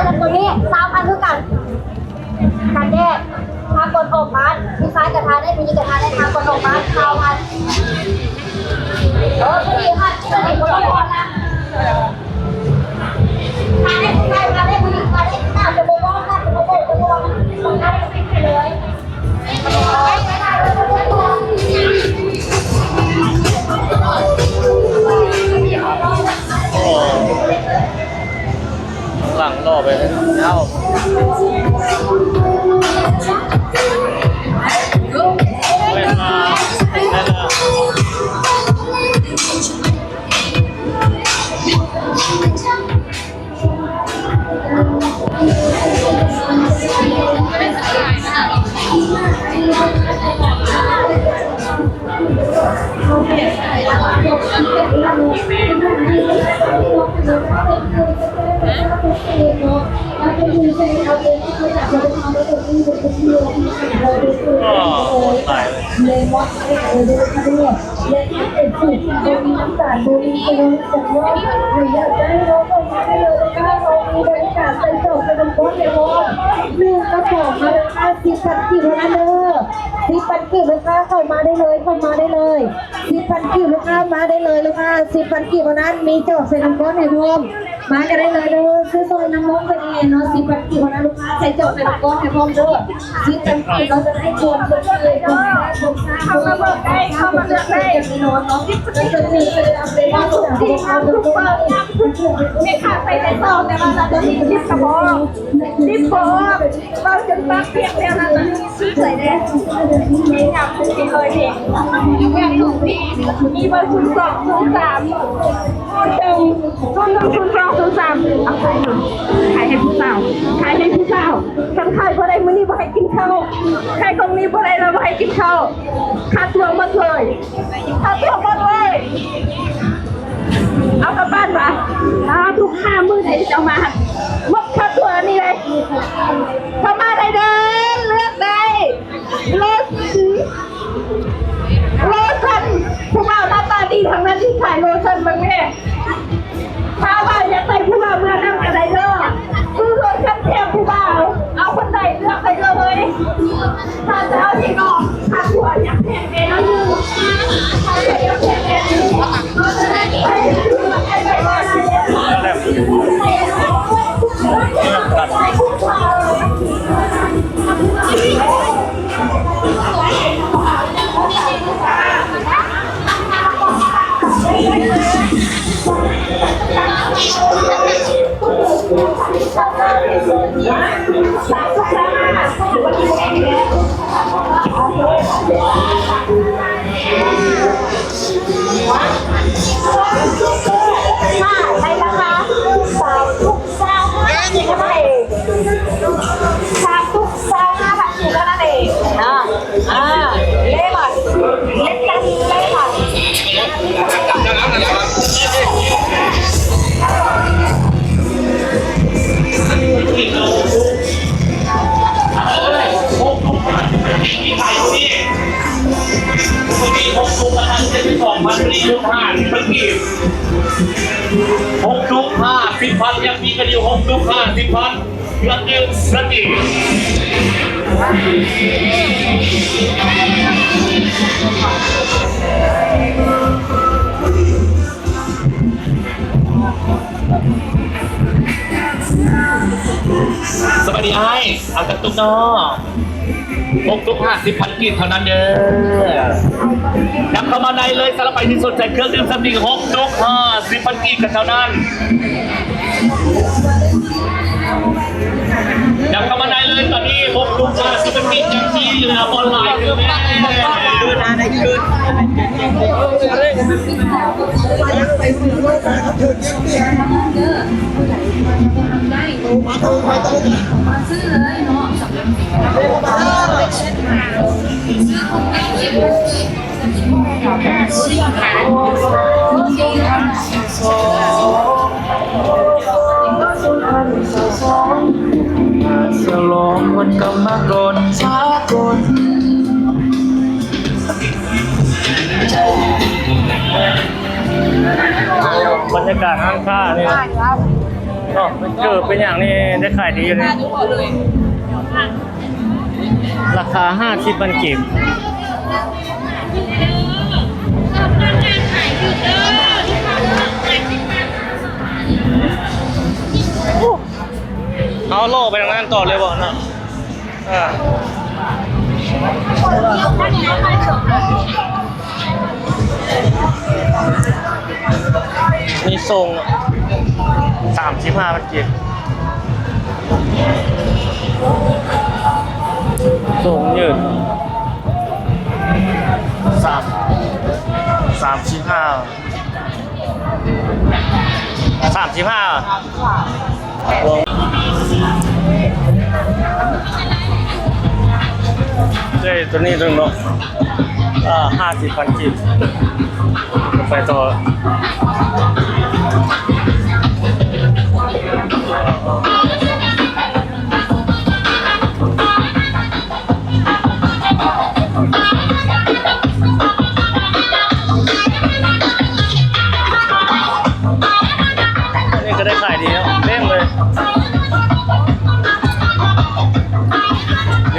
ล้วตัวนี้3,000คือกันแดดทากดอกมันมีซ้ายกระทาได้มีกระทาได้ทากดอกมัน3,000ดีค่ะที่เราเห็นคนละคนนะทาได้ใครทาได้ผู้หญิงทาได้หน้าจะโบว์หน้าจะโบว์จะโบว์มันทาได้ไม่ใช่เลย หลังล่อไปเลยเอ้าเว้นมาได้แล้วตายเลย เลมอนเลยและที่เป็นสูตรโดมีน้ำตาลโดมีโคโรจากว่าหรืออยากจะให้น้องเข้ามาได้เลยนะคะเรามีบริการใส่จบเป็นก้อนเลยว่า1กระป๋องมาเลยค่ะ10,000 กิโลนะเด้อ10,000 กิโลลูกค้าเข้ามาได้เลย10,000 กิโลลูกค้ามาได้เลยลูกค้า10,000 กิโลนั้นมีจบใส่น้ำก้อนให้พร้อมมากันได้เลยเด้อซื้อซอยน้ำมันไปเองเนาะ10,000 กิโลนะลูกค้าใส่จบใส่น้ำก้อนให้พร้อมเด้อ10,000 กิโลเราจะได้ชวนเพื่อนเลยเข้ามาเลือกได้เข้ามาเลือกได้จะมีนอนเนาะจะมีเป็นว่าทุกที่ทำทุกเบอร์ไม่ขาดไปแต่ซองแต่ว่าเราจะมีทิปกระบอกทิปโฟเราจะปักเพียงเดียวเราจะซื้อใส่แดงมีอยากซื้อเลยเองอยากถูกพี่มีเบอร์02 03 02 เอาไปหนึ่งขายให้ผู้สาวฉันขายเพราะอะไรมื้อนี้บ่ให้กินข้าวขายของนี้เพราะอะไรเราบ่ให้กินข้าวค่าตัวหมดเลยเอากลับบ้านมาทุก5 มื้อไหนจะเอามาหมดค่าตัวนี่เลยเข้ามาได้เด้อเลือกได้โลชั่นผู้บ่าวหน้าตาดีทั้งนั้นที่ขายโลชั่นบางแม่ถ้าว่าอยากใส่ผู้บ่าวเมื่อนั่งอะไรเด้อซื้อโลชั่นเทียมผู้บ่าวเอาคนใดเลือกไปเลยถ้าจะเอาที่นอกถ้าตัวอยากแพงเองนะยูถ้าอยากแพงเองก็จะได้ให้นะคะสาวทุกสาว5 ทีนั่นเองสาวทุกสาว5 บาทนั่นเองเล่บัตรเล่นกันเล่บัตร6,500ยังมีกันอยู่6,500เงินเดือนประกิสวัสดีไอ้เอากระตุกเนาะ6,50,000 กิจเท่านั้นเด้อนำเข้ามาในเลยสำหรับไปที่สนใจเครื่องดื่มสำลี6,50,000 กิจกันเท่านั้นนำเข้ามาในเลยตอนนี้6,50,000 กิจยังที่เหลือออนไลน์คือแม่ได้คืนฉลองวันกรรมกรสากล บรรยากาศห้างค้านี่ก็มันเกิดเป็นอย่างนี้ได้ขายดีอยู่เลยราคา50,000 กีบเอาโล่ไปทางนั้นต่อเลยบอกนะมีทรง35,000 กีบ สูงยืด3 35ลงตัวนี้ตรงเนาะ50,000 กิโลไปต่อก็ได้ขายดีแล้วเล่นเลย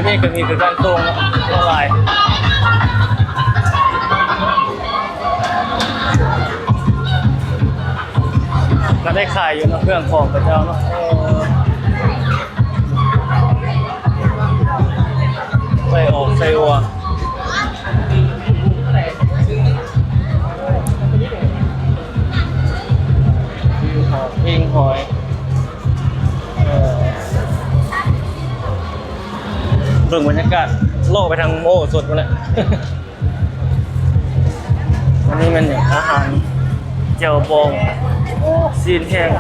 นี่ก็มีคือการตรงออนไลน์ก็ได้ขายอยู่นะเครื่องของพระเจ้าเนาะใส่ออกใส่อัวพิงหอยเบิ่งบรรยากาศโลกไปทางโอ้สดหมดเลย อันนี้มันอย่างอาหารเจียวบองซีนแห้ง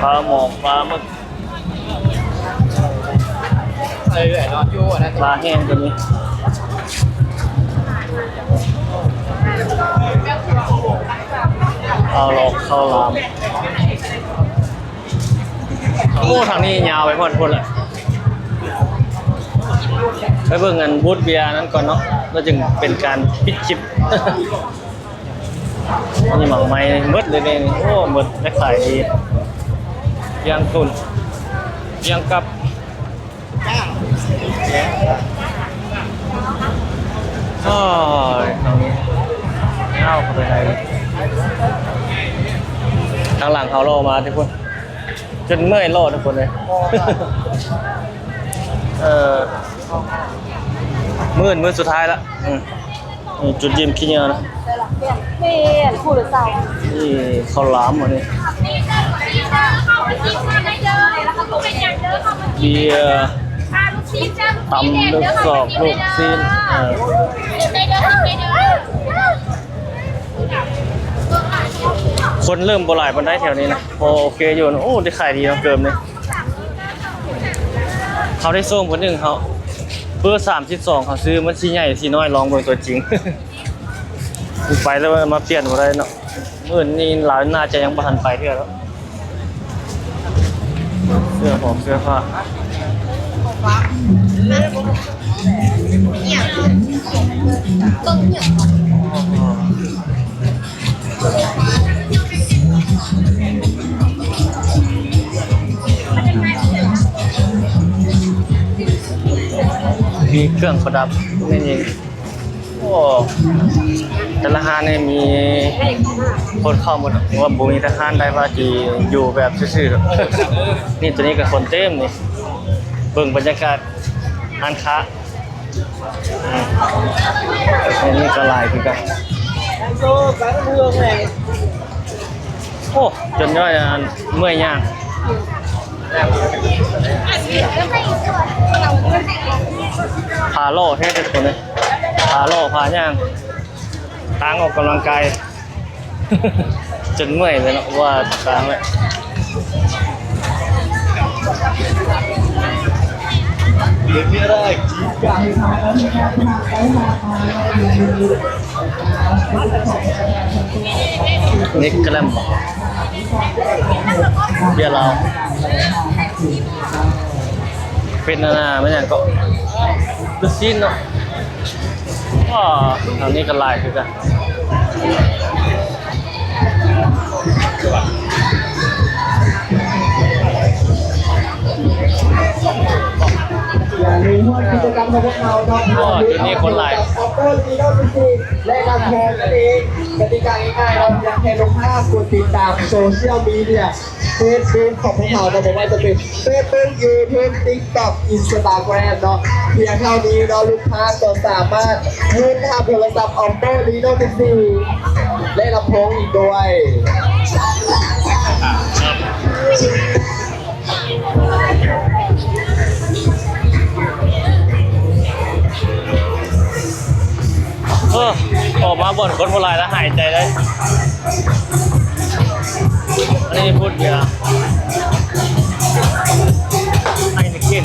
ปลาหมอกปลาหมึกปลาแห้งตัวนี้เอาหลอกข้าวหลามโอ้ทางนี้ยาวไปพอดเลยไปเบิ่งกันบูธเบียร์นั้นก่อนเนาะแล้วจึงเป็นการปิดคลิป นี่หมักไม้เบิดเลยเนี่ยโอ้เบิดได้ขายดียางตุนยางกับโอ้ยทางนี้เอาเข้าไปไหนทางหลังเขาโลมาทุกคนจนเมื่อยโลทุกคนเลย มื้อสุดท้ายละจุดยิ้มขี้เหนียวนะนี่ข้าวหลามอันนี้เบียร์ตำลูกสอบลูกซีนคนเริ่มบ่หลายบันไดแถวนี้นะพอโอเคอยู่นะโอ้ได้ขายดีนะเกิมเนี่ยเขาได้ส่งคนหนึ่งเขาเบอร์32เขาซื้อมันสีใหญ่สีน้อยลองเบิ่งตัวจริง ไปแล้วมาเปลี่ยนอะไรเนาะมื่นนี่หลายน่าจะยังบ่ทันไปเท่าแล้วเสื้อผมเสื้อผ้ามีเครื่องประดับนี่เองโอ้แต่ละห้างเนี่ยมีคนเข้าหมดว่าบุญทหารได้ว่าที่อยู่แบบซื่อๆ นี่ตัวนี้กับคนเต็มนี่เบิ่งบรรยากาศร้านค้าอันนี้ก็ลายคือกันโอ้จนย่อยเมื่อยย่างพาโล่ให้ทุกคนเลยพาโล่พาย่างตั้งออกกำลังกาย จนเมื่อยเลยเนาะว่าตั้งเลยนี่กระลำเบียร์เราเป็นนาไม่ใช่ก็ดูซีนเนาะอ๋อทางนี้ก็ลายคือกันกิจกรรมของพวกเราเนาะ จุดนี้คนหลาย ออฟเตอร์ซีโร่ซีและการแชร์นั่นเองกติกาง่ายๆเราอยากแชร์ลงภาพกดติดตามโซเชียลมีเดียเฟซบุ๊กของพวกเราเราบอกว่าจะเป็นเฟซบุ๊กยูทูบติ๊กต็อกอินสตาแกรมเนาะเพียงเท่านี้เราลูกค้าก็สามารถยื่นทำโทรศัพท์ออฟเตอร์ซีโร่ซีและลำโพงอีกด้วย คนโบราณแล้วหายใจได้อันนี้พูดเยอะไฮนิเกน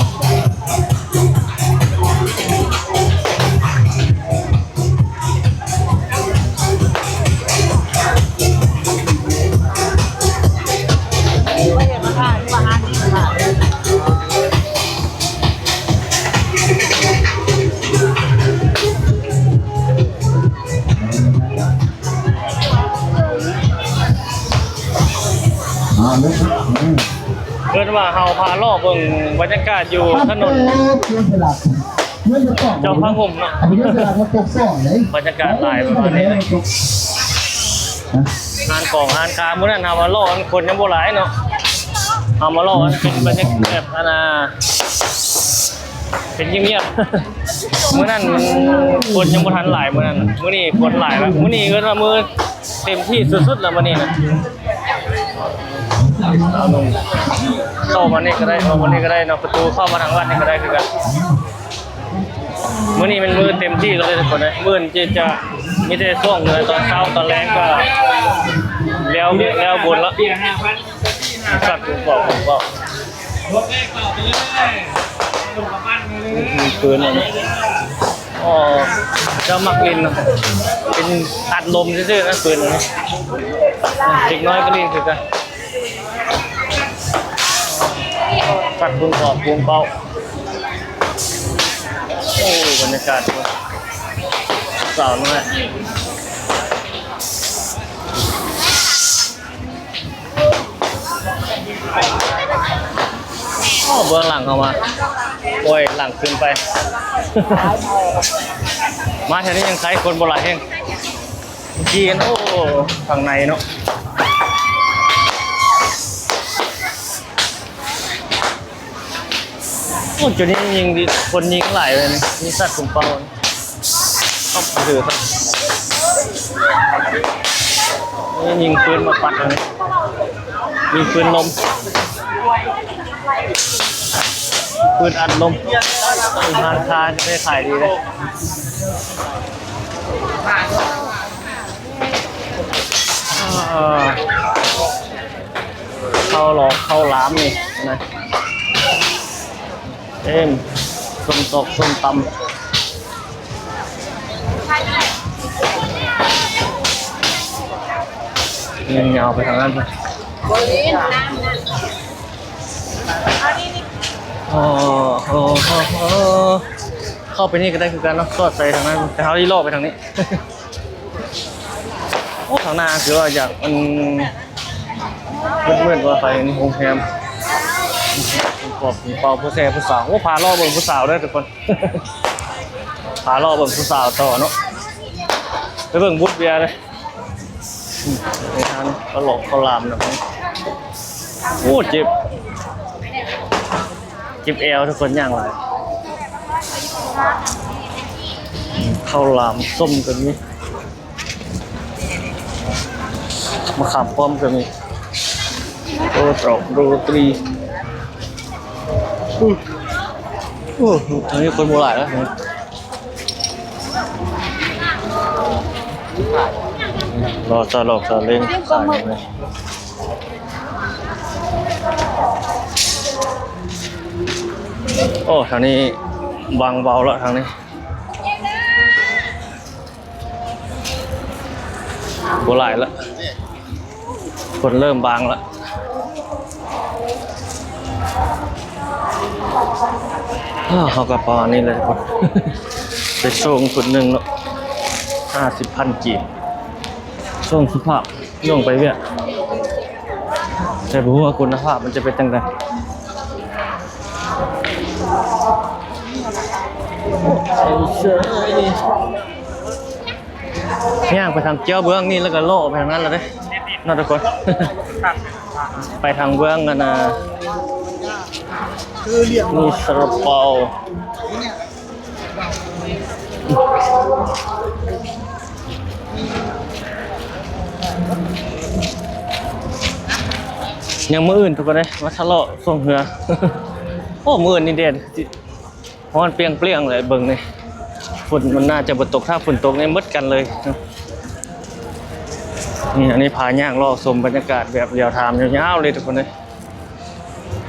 เกิดว่าเฮาพาล่อเบิ่งบรรยากาศอยู่ถนนเจ้าพระห่มเนาะบรรยากาศหลายประมาณนี้เลยงานกองงานการมื้อนั้นเฮามาล่อกันคนยังบ่หลายเนาะเฮามาล่อกันเป็นบรรยากาศแบบเป็นเงียบๆมื้อนั้นคนยังบ่ทันหลายมื้อนั้นมื้อนี้คนหลายแล้วมื้อนี้ก็ว่ามื้อเต็มที่สุดๆแล้วมื้อนี้นะเอาลงเข้ามานี่ก็ได้เข้ามานี่ก็ได้เนาะประตูเข้ามาทางวัดนี่ก็ได้คือกันมื้อนี้มันมื้อเต็มที่เลยทุกคนเลยมื้อนี้จะมีแต่ช่วงเลยตอนเช้าตอนแรงก็แล้วบนแล้วสัตว์ผมบอกมีปืนอะไรอ๋อเจ้ามักลินเนาะเป็นอัดลมซื่อๆนะปืนนี้เด็กน้อยก็ลินคือกันสัตว์บุญกอบบุญเบาโอ้บรรยากาศสาวน้อยเบื้องหลังเข้ามาโอ้ยหลังขึ้นไป มาแถวนี้ยังใช้คนโบราณเองจีนโอ้ฝั่งในเนาะโอ้จุดนี้ยิงดิคนยิงหลายเลยนี่มีสัตว์ขุนเป่าต้องถือครับนี่ยิงปืนมาปัดเลยยิงปืนลมปืนอัดลมงานคาจะไม่ขายดีเลยเข้าหลอกเข้าล้ามนี่นะส้มตกส้มตำยาวไปทางนั้นเลยเข้าไปนี่ก็ได้คือการเนาะสอดใส่ทางนั้นแต่เขาที่ล่อไปทางนี้โอ้ทางหน้าคือว่าอยากมันมืดๆว่าไปนี่โรงแรมปอบเป่าผู้แซ่ผู้สาวโอ้พาล่อเบิ่งผู้สาวได้ทุกคนพาล่อเบิ่งผู้สาวต่อเนาะไปเบิ่งบุตรเบียร์เลยในทางตลกเขาลามนะโอ้เจ็บเอวทุกคนย่างไรข้าวหลามส้มกันนี้มะขามป้อมกันนี้โอ้ตรอกโรตีโอ้ทางนี้คนโบราณแล้วรอจะหลอกจะเล่นขายเลยโอ้ทางนี้บางเบาแล้วทางนี้โบราณแล้วคนเริ่มบางแล้วเขากระปอนี่เลยคนไปส่งคนหนึ่งเนาะ50,000 กีบส่งสุภาพย่งไปเวียแต่รู้ว่าคุณภาพมันจะเป็นยังไงย่างไปทางเจ้าเบื้องนี่แล้วก็โล่ไปทางนั้นแล้วเด้น่าทุกคน ไปทางเบื้องกันนะมีซาลาเปายังมืออื่นทุกคนเลยมาทะเลาะส่งเหือ โอ้มืออื่นนี่เด็ดเพราะมันเปรี้ยงเลยเบิ่งนี่ฝนมันน่าจะบดตกถ้าฝนตกเนี่ยมืดกันเลย นี่อันนี้พาย่างลอกชมบรรยากาศแบบเรียวไทม์ยาวๆเลยทุกคนเลย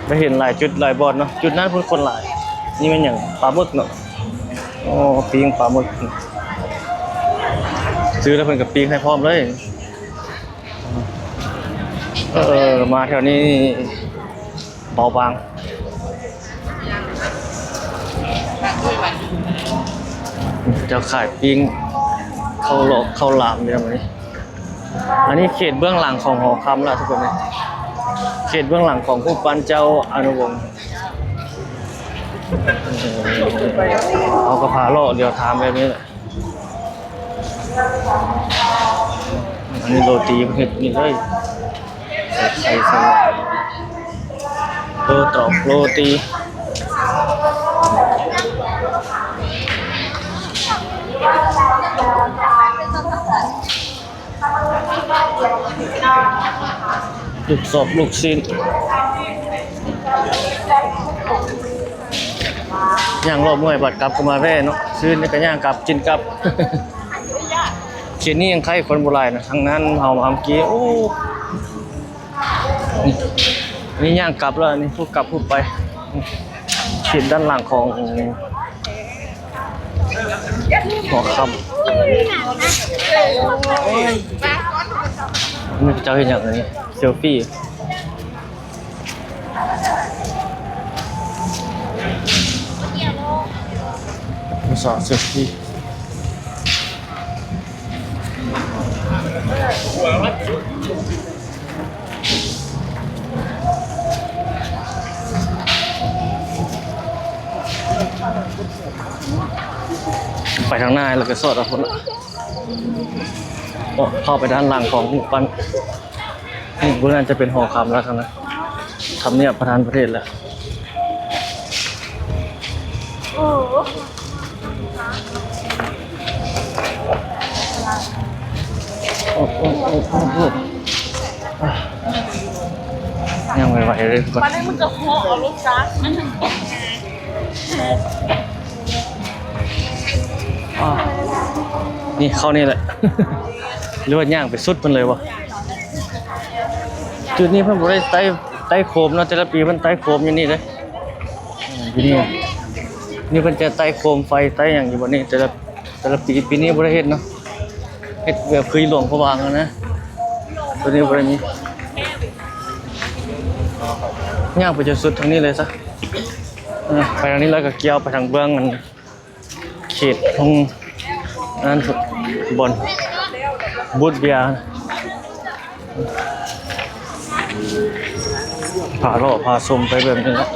ได้เห็นหลายจุดหลายบอลเนาะจุดนั้นเพิ่นคนหลายนี่มันอย่างปลาหมึกเนาะโอ้ปิ้งปลาหมึกซื้อแล้วเพิ่นกับปิ้งให้พร้อมเลยมาแถวนี้เบาบางจะขายปิ้งข้าวหลอกข้าวหลามเดี๋ยวนี้อันนี้เขตเบื้องหลังของหอคำละทุกคนเลยเขตเบื้องหลังของผู้ปั้นเจ้าอนุวงศ์เอากระพาโลเดี๋ยวทำแบบนี้แหละอันนี้โรตีเผ็ดนี่เลยใส่โรตอกโรตีลูกศพลูกชิ้นย่างรอบเมื่อยบัดกลับก็มาแร่เนาะซื้อนี่ก็ย่างกลับกินกลับเขียนนี่ยังใครคนโบราณนะทั้งนั้นเฮามาเมื่อกี้โอ้นี่ย่างกลับแล้วนี่พูดกลับพูดไปเขียนด้านหลังของหอคำนี่เจ้าเห็นอย่างนี้เซลฟี่สอนเซลฟี่ไปทางหน้าแล้วก็สอดเอาคนเข้าไปด้านหลังของปันนี่พวกนั้นจะเป็นหอคำแล้วทั้งนั้นทำเนียบประธานประเทศแล้วยังไหวๆเลยก่อนมันจะห่อลูกจ้านี่เข้านี่แหละหรือว่าย่างไปสุดมันเลยวะจุดนี้เพิ่งบอกได้ไต่โคมเนาะแต่ละปีมันไต่โคมอย่างนี้เลยอยู่นี่เพิ่นจะไต่โคมไฟไต่อย่างอยู่บนนี้แต่ละปีนี้บ่ได้เฮ็ดเนาะเฮ็ดแบบคือหลวงพระบางนะตัวนี้บ่ได้มีย่างไปจนสุดทางนี้เลยซะไปทางนี้แล้วก็เกี่ยวไปทางเบื้องมันเขตตรงนั้นบนบูธเบียร์พาโลพาชมไปแบบนี้นะ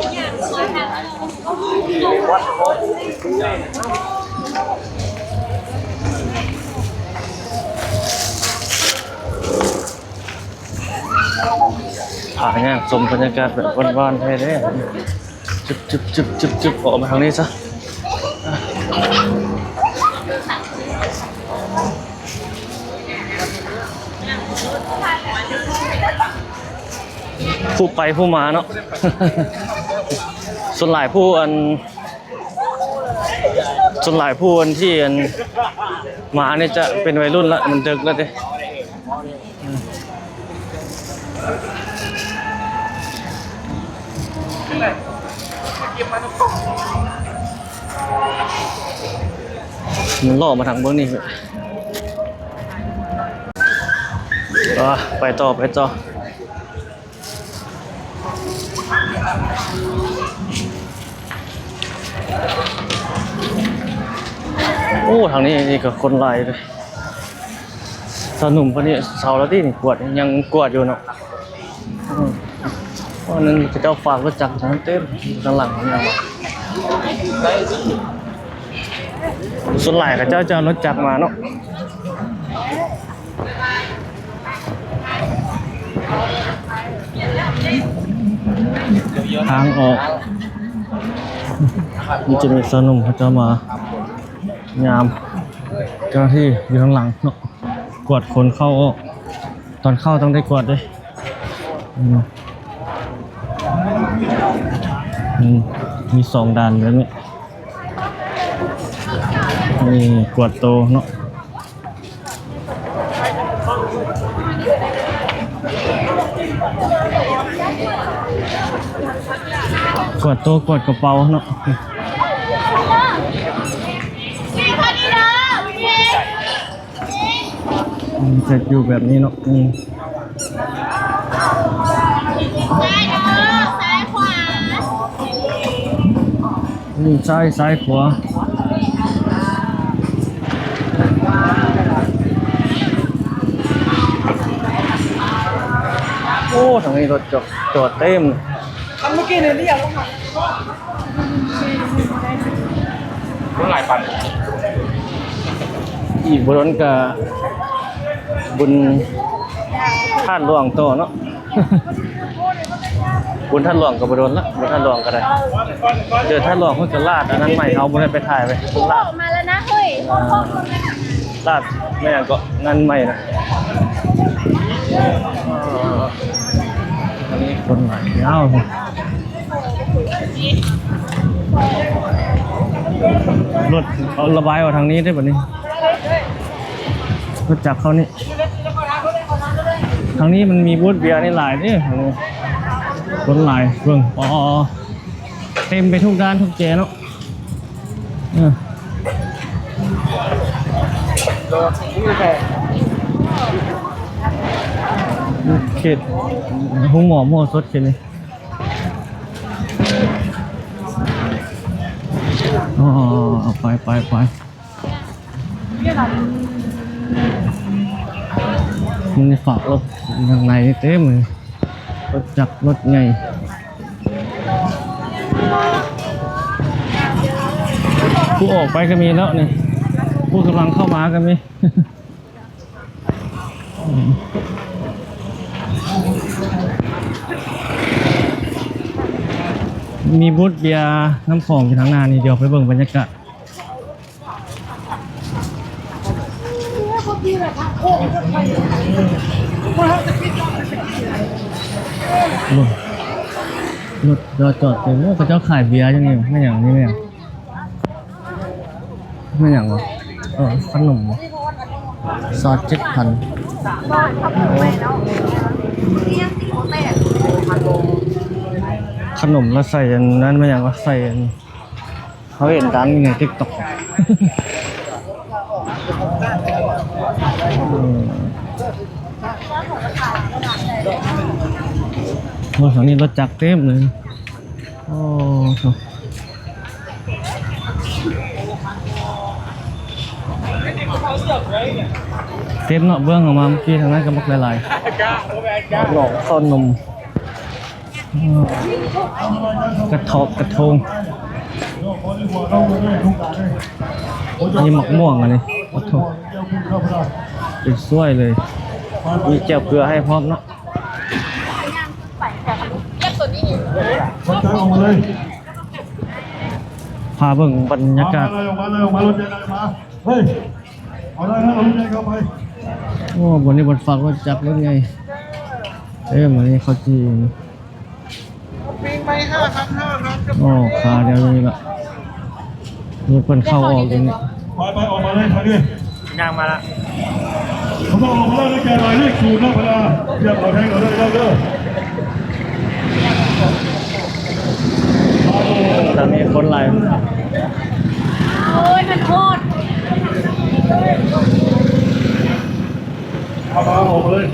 พาเนี่ยชมบรรยากาศแบบว่านๆแท้ๆจุบออกมาทางนี้ซะผู้ไปผู้มาเนาะ ส่วนหลายผู้ที่มาเนี่ยจะเป็นวัยรุ่นละมันดึกแล้วเด้มันล่อมาทางเบื้องนี้ไปต่อโอ้ทางนี้นี่ก็คนหลายเลยสาวหนุ่มคนนี้สาวแล้วที่นี่กวดยังกวดอยู่เนาะเพราะนั้นเจ้าฝากรถจักรทั้งเต็มด้านหลังของเราส่วนหลายกับเจ้ารถจักรมาเนาะทางออกนี่จะมีสาวหนุ่มเขาจะมายามเจ้าหน้าที่อยู่ข้างหลังเนาะกวดคนเข้าออกตอนเข้าต้องได้กวดด้วยมี2ด่านแบบนี้นี่กวดโตเนาะ กวดตัวกวดกระเป๋าเนาะเสร็จอยู่แบบนี้เนาะซ้ายขวาโอ้ทางนี้รถจอดเต็มเมื่อกี้เนี่ยเรียกรถหลายปันอีกบนกับบุญท่านหลวงโตเนาะ บุญท่านหลวงกับบโดนละบุญท่านหลวงก็ได้เจอท่านหลวงเพิ่งจะลาดอันนั้นใหม่เขาไม่ได้ไปถ่ายไปลาด มาแล้วนะเฮ้ย ลาดไม่อย่างก็งานใหม่นะอันนี้คนใหม่ยาวรถเอาระบายออกทางนี้ได้แบบนี้รถจักรเขานี่ทางนี้มันมีบูธเบียร์นี่หลายนี่คนหลายเบิ่งอ๋อเต็มไปทุกด้านทุกเจเนาะเขตหุ้งหมอมั่วสดเขตนี่อ๋อเอาไปมันฝากรถอย่างไรเต็มเลยรถจักรรถใหญ่ผู้ออกไปก็มีแล้วนี่ผู้กำลังเข้ามาก็มี มีบูธเบียร์น้ำของอยู่ทางหน้านี่เดี๋ยวไปเบิ่งบรรยากาศรถจอดเต็มเขาเจ้าขายเบียร์จังนี่ไม่อย่างนี้ไม่อย่างหรอขนมซอส7,000ขนมแล้วใส่อันนั้นไม่อย่างว่าใส่อันเขาเห็นร้านใน TikTok โอ้แถวนี้รถจักรเต็มเลยโอ้เต็มเนาะเบื้องออกมาเมื่อกี้ทางนั้นก็มักหลายๆหลอกซ่อนนมกระทงนี่หมักม่วงอันนี้กระทงเป็นสวยเลยมีแจ่วเกลือให้พร้อมเนาะพาเบิ่งบรรยากาศเฮ้ยเอาเลยนะรถใหญ่เข้าไปโอ้บนนี้บนฝากรถจักรรถใหญ่เหมือนนี้เขาจีนปีนไป5,500ครับโอ้ขาเดียวนี้ละมีคนเข้าออกตรงนี้ไปออกมาเลยทางนี้ย่างมาละเขาบอกออกมาแล้วแกหน่อยเลข0นะพลาเรียกเอาแทงเอาเลยเด้อตอนนี้คนไล่โอ้ยมันโคตร เอามาออกเลย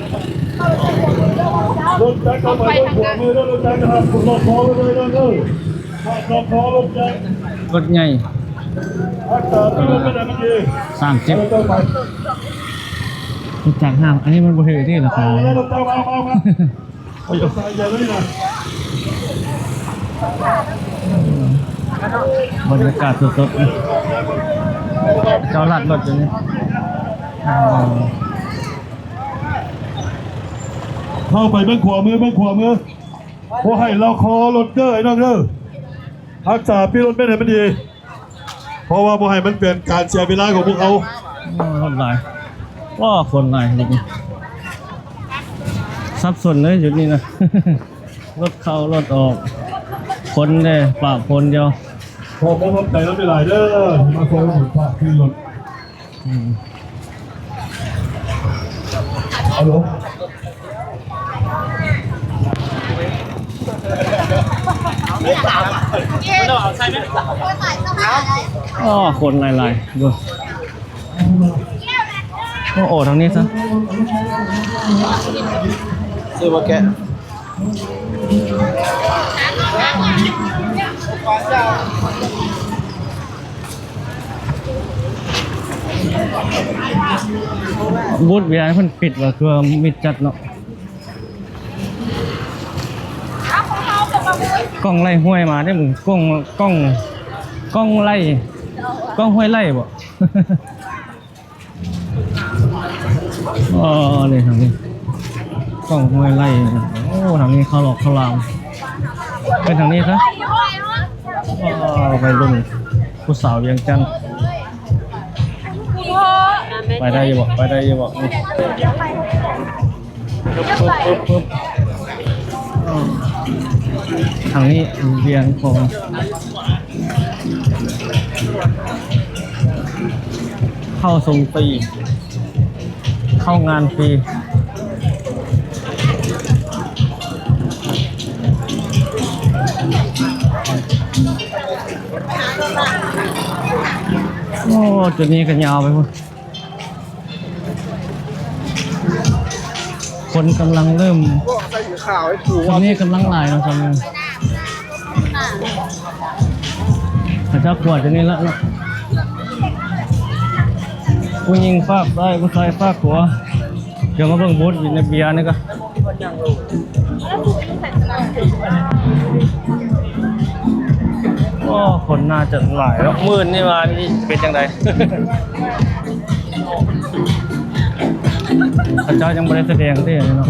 รถจักรเข้าไปรถหัวมือรถจักรนะครับคุณรถคอเลยรถคอรถจักร รถใหญ่37รถจักรห้างอันนี้มันบ่ถือที่ราคาบรรยากาศสดๆเจ้าลัดรถอยู่นี่เข้าไปเบื้องขวามือพอให้เราคอรถเด้อไอ้น้องเด้อรักษาพี่รถไม่ได้มันดีเพราะว่าพอให้มันเปลี่ยนการเสียเวลาของพวกเขารถหลายว่าคนหลายจริงซับซ้อนเลยจุดนี้นะ รถเข้ารถออกคนเลยปากคนเดียวพอผมใจแล้วไม่หลายเด้อมาโซ่หุ่นปากขึ้นรถฮัลโหล อ๋อคนหลายๆดูโอ้ทางนี้ซะ ซื้อมาแกะ บูธเบียร์เพิ่นปิดว่าคือมิดจัดเนาะกล้องไล่ห้วยมาได้มึงกล้องไล่กล้องห้วยไล่บ่ อ๋อนี่ทางนี้กล้องห้วยไล่โอ้ทางนี้เข้าหลอกเข้ารามเป็นทางนี้ซะไปรุ่นผู้สาวเวียงจันทน์ไปได้ยังบอกไปได้ยังบอกนี่ปึ๊บทางนี้เวียงของเข้าทรงฟรีเข้างานฟรีโอ้จุดนี้กันยาวไปหมดคนกำลังเริ่ม ใส่ข่าวให้ถูก ตรงนี้กำลังหลายแล้วครับพระเจ้าขวดจะนี่ละเนาะผู้หญิงฝากได้ผู้ชายฝากหัวเดี๋ยวมาเบิ่งบูธอยู่ในเบียร์นี่ก็โอ้คนน่าจะหลายแล้วมื่นนี่มานี่เป็นยังไง พระเจ้ายังไม่ได้แสดงที่นี่เนาะ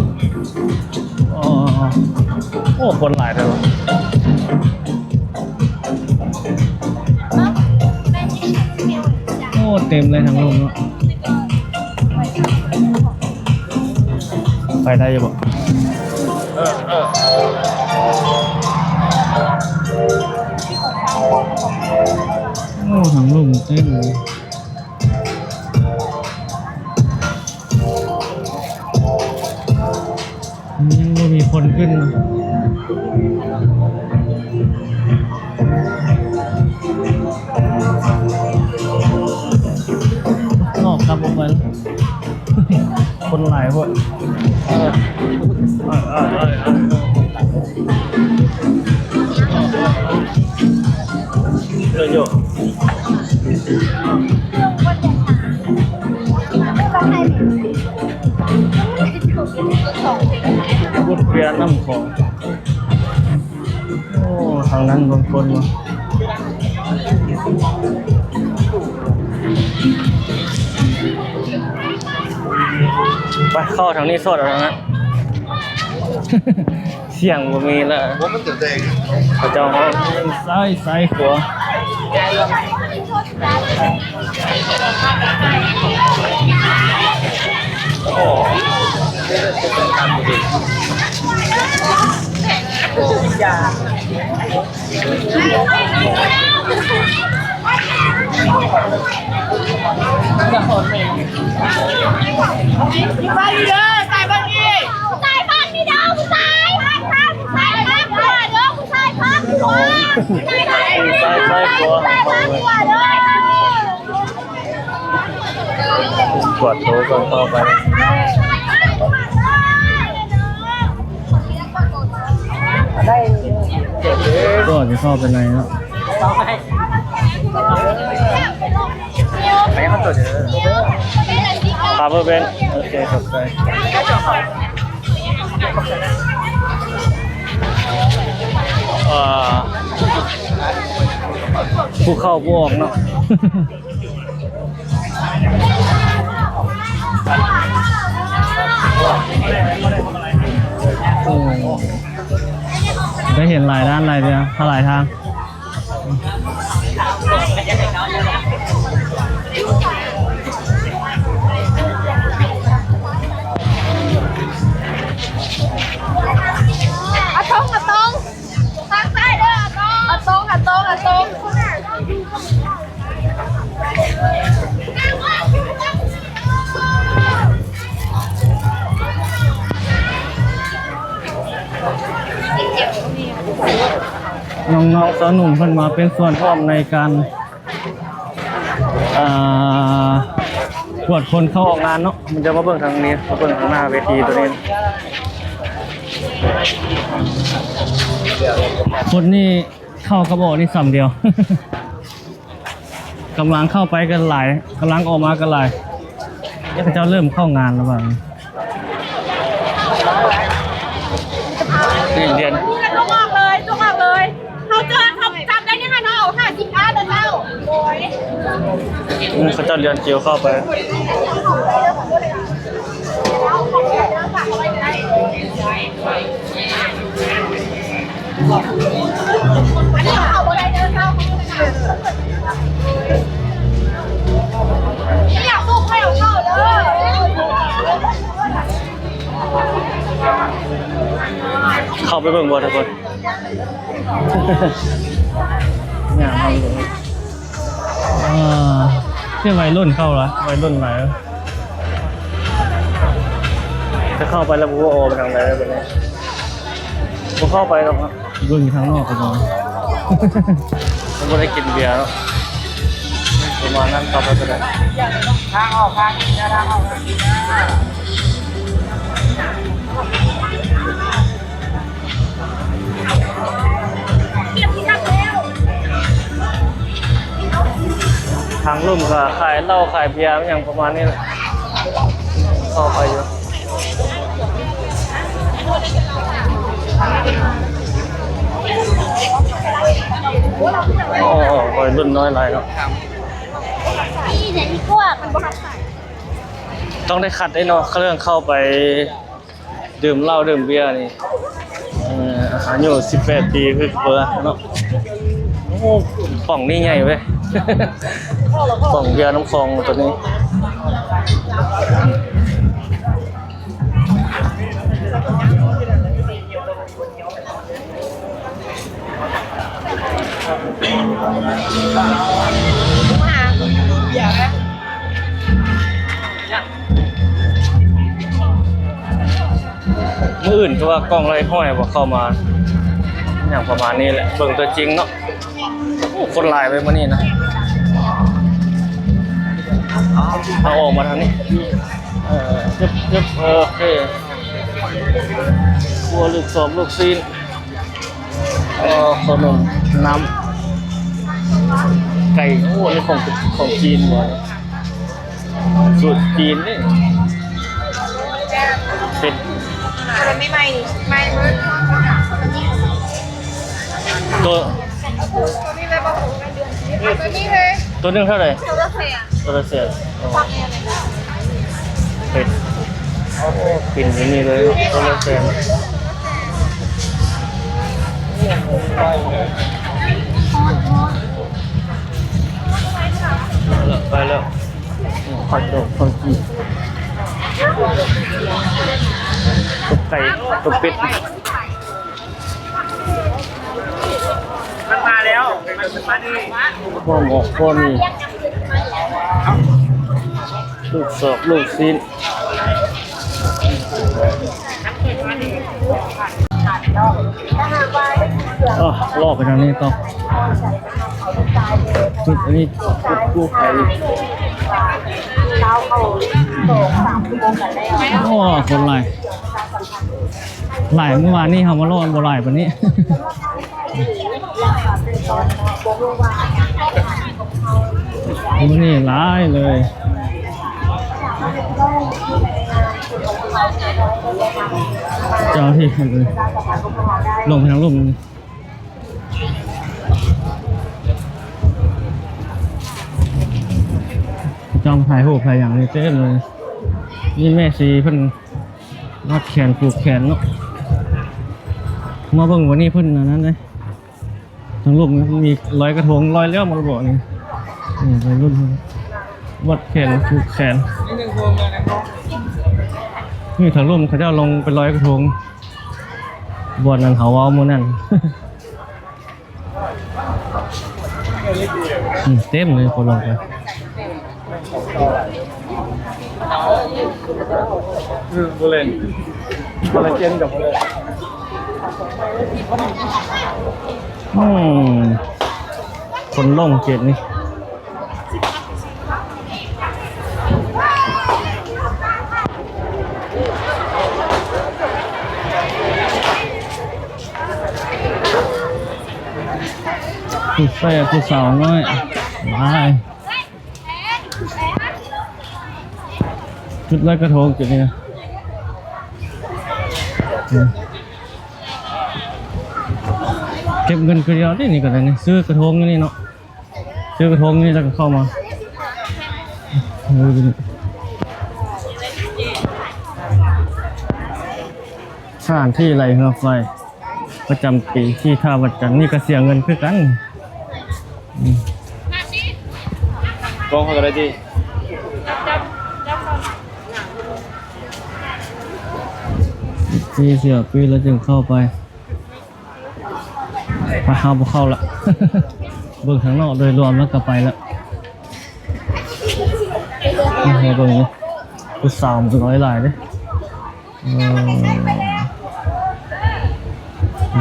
โอ้คนหลายเลยโอ้เต็มเลยทั้งโลกเนาะไปได้ยังบอกโอ้ทั้งโลกเต็มเลยยังไม่มีคนขึ้นนอกครับออกไปแล้วคนหลายพวกเยอะบุตรเบียร์น้ำของโอ้ทางนั้นบางคนมาไปเข้าทางนี้สดแล้วนะ เสียงบ่มีแล้วว่ามันจะแดงพระเจ้าเขาซ้ายขวาโอ้บ้านนี่เด้อตายบ้านนี่ตายบ้านนี่เด้อผู้ชายตายบ้านกว่าเด้อผู้ชายพักกว่าตายบ้านกว่าเด้อก ดโทรก่อนเข้าไปก็จะเข้าไปในแล้วไปมาตัวเดียวครับเพื่อนโอเคขอบใจผู้เข้าผู้ออกเนาะได้เห็นหลายด้านหลายเดียวหลายทางอะตงทางซ้ายเด้ออะตง น้องๆสาวหนุ่มเพิ่นมาเป็นส่วนร่วมในการตรวจคนเข้าออกงานเนาะมันจะมาเบิ่งทางนี้มาเบิ่งทางหน้าเวทีตัวนี้คนนี่เข้ากระบอกนี่ซ้ำเดียว กำลังเข้าไปกันหลายกำลังออกมากันหลายนี่พระเจ้าเริ่มเข้างานแล้วบ้างนี่เรียน ต้องออกเลยต้องออกเลยเขาเจอเขาจำได้ยังไงเนาะค่ะจิ๊กอาร์เดินเล่าโอ้ย เขาเจ้าเรียนเจียวเข้าไป อันนี้เขาอะไรเดินเล่าไม่อยากสู้ใครเอาเข้าเลย เข้าไปเบิ่งบ่ทุกคนงานทำเลยเพื่อวัยรุ่นเข้าละวัยรุ่นไหนจะเข้าไปแล้วกูก็โอไปทางไหนแบบนี้กูเข้าไปหรอกครับรุ่นทางนอกก็พอผมไม่ได้กินเบียร์แล้วประมาณนั้นเข้าไปก็ได้ทางออกทางนี้ทางออกทางลุ่มก็ขายเหล้าขายเบียร์อย่างประมาณนี้แหละเข้าไปอยู่คอยรุ่นน้อยไรเนาะต้องได้ขัดได้เนาะเรื่องเข้าไปดื่มเหล้าดื่มเบียร์นี่อายุ18 ปีคือเบอร์เนาะโอ้ป่องนี่ใหญ่เว้ย ป่องเบียร์น้ำฟองตัวนี้มืออื่นก็ว่ากล้องไรห้อยว่าเข้ามาอย่างประมาณนี้แหละเบิ่งตัวจริงเนาะคนลายไปมานี่นะเอาออกมาทางนี้เจ็บโอเคบัวลูกสอบลูกซีนขนมน้ำไก่โอ้นี่ของจีนหมดสูตรจีนนี่เป็ดไม่ตัวตัวนึงเท่าไหร่ตัวละเศษเป็ดปิ่นอย่างนี้เลยตัวละเศษไปแล้วขอจบขอจีตุ๊กไก่ตุ๊กเป็ดมันมาแล้วมันมาดิพ่อหมกพ่อมีลูกศอกลูกซีนลอกไปทางนี้ต่อจุดอันนี้จุดกู้ไข่โอ้คนหลายเมื่อวานนี้เขามาล่อบัวลายวันนี้นี่ร้ายเลยเจ้าที่เลยลงไปทางลมจอมถ่ายรูปถ่ายอย่างนี้เต้นเลยนี่แม่ชีเพิ่นรัดแขนผูกแขนเนาะมาเบิ่งวันนี้เพิ่นนั้นเลยทางรูปมีร้อยกระทงร้อยเลี้ยวมาบอกนี่ไปรุ่นวัดแขนผูกแขนนี่ทางรูปเขาจะลงเป็นร้อยกระทงบวชนั่นเขาเอาโมนั่นเต็มเลยคนลงไปโบเลนโบเลนเจนกับโบเลน คนล่งเจ็ดนี่ผู้แฝดผู้สาวน้อยว้ายจุดลอยกระทงจุดนี้นะเก็บเงินคือเดียวที่นี่ก็ได้นี่ซื้อกระทงนี่เนาะซื้อกระทงนี่แล้วก็เข้ามาสถานที่ไหลเรือไฟประจำปีที่ท่าวัดจันทร์นี่ก็เสียเงินคือกันกองอะไรดีปีเสียปีแล้วจึงเข้าไปพาเข้าละ เบิ่งข้างนอกโดยรวมแล้วก็ไปแล้วนี่เบิ่งนี่ผู้สาวมันร้อยลายเด้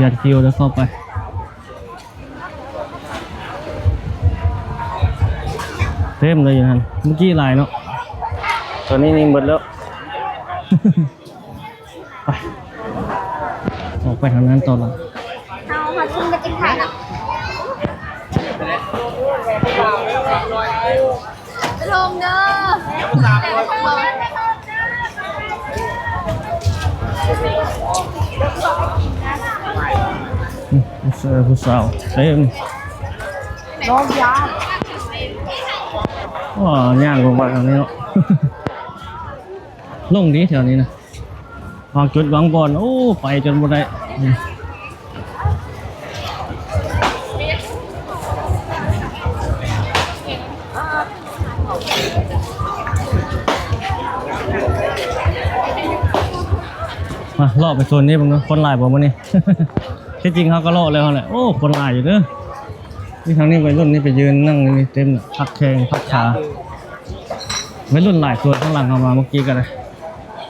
ยัดคิวแล้วเข้าไปเต็มเลยอย่างนั้นเมื่อกี้ลายเนาะตอนนี้นี่หมดแล้ว ไปออกไปทางนั้นต่อละ เอามาชิมกันจริงค่ะลงเด้อผู้สาวเต็มน้องยาว้าย่างลงไปทางนี้เนาะ ลงดีแถวนี้นะวางจุดวางบอลโอ้ไปจนหมดได้มาล่อไปโซนนี้บ้างเนาะคนหลายบ่มานี่ ที่จริงเขาก็ล่อแล้วแหละโอ้คนหลายอยู่เด้อนี่ทางนี้วัยรุ่นนี่ไปยืนนั่งนี่เต็มน่ะพักแข้งพักขาวัยรุ่นหลายตัวข้างหลังเข้ามาเมื่อกี้กันเลย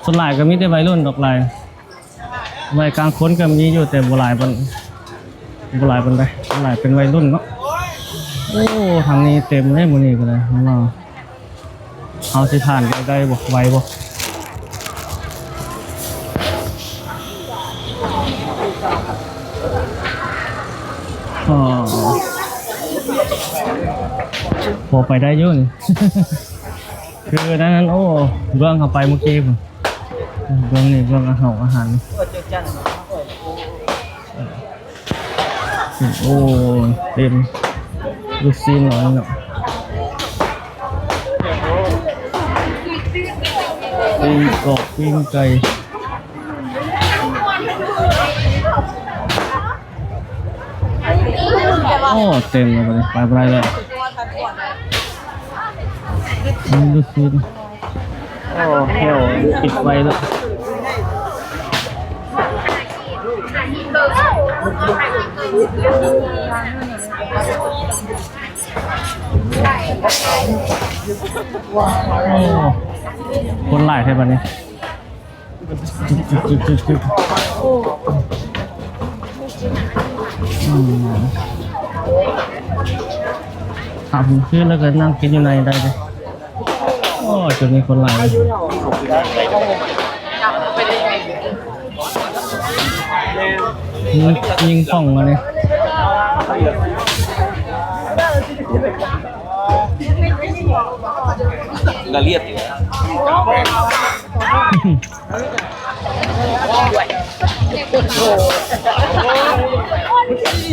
ส่วนหลายก็มีแต่วัยรุ่นดอกลายวัยกลางคนก็มีอยู่แต่โบราณเป็นหลายเป็นวัยรุ่นเนาะโอ้ทางนี้เต็มเลยหมดนี่ก็เลยมาเอาสิผ่านได้บ่ไวบ่พอไปได้เยอะนี่ คือนั้นโอ้เบื้องเข้าไปเมื่อกี้ผมเบื้องนี่เบื้องอาหารโอ้เต็มลูกซีนหน่อยเนาะปิ้งกบปิ้งไก่โอ้เต็มเลยไปเลยดูสิโอ้เหี่ยวปิดไฟแล้วคนหลายใช่ปะเนี่ยทำขึ้นแล้วก็นั่งกินอยู่ในได้เลยโอ้จุดนี้คนหลายยิงป่องมาเนี่ยกระเลียดดี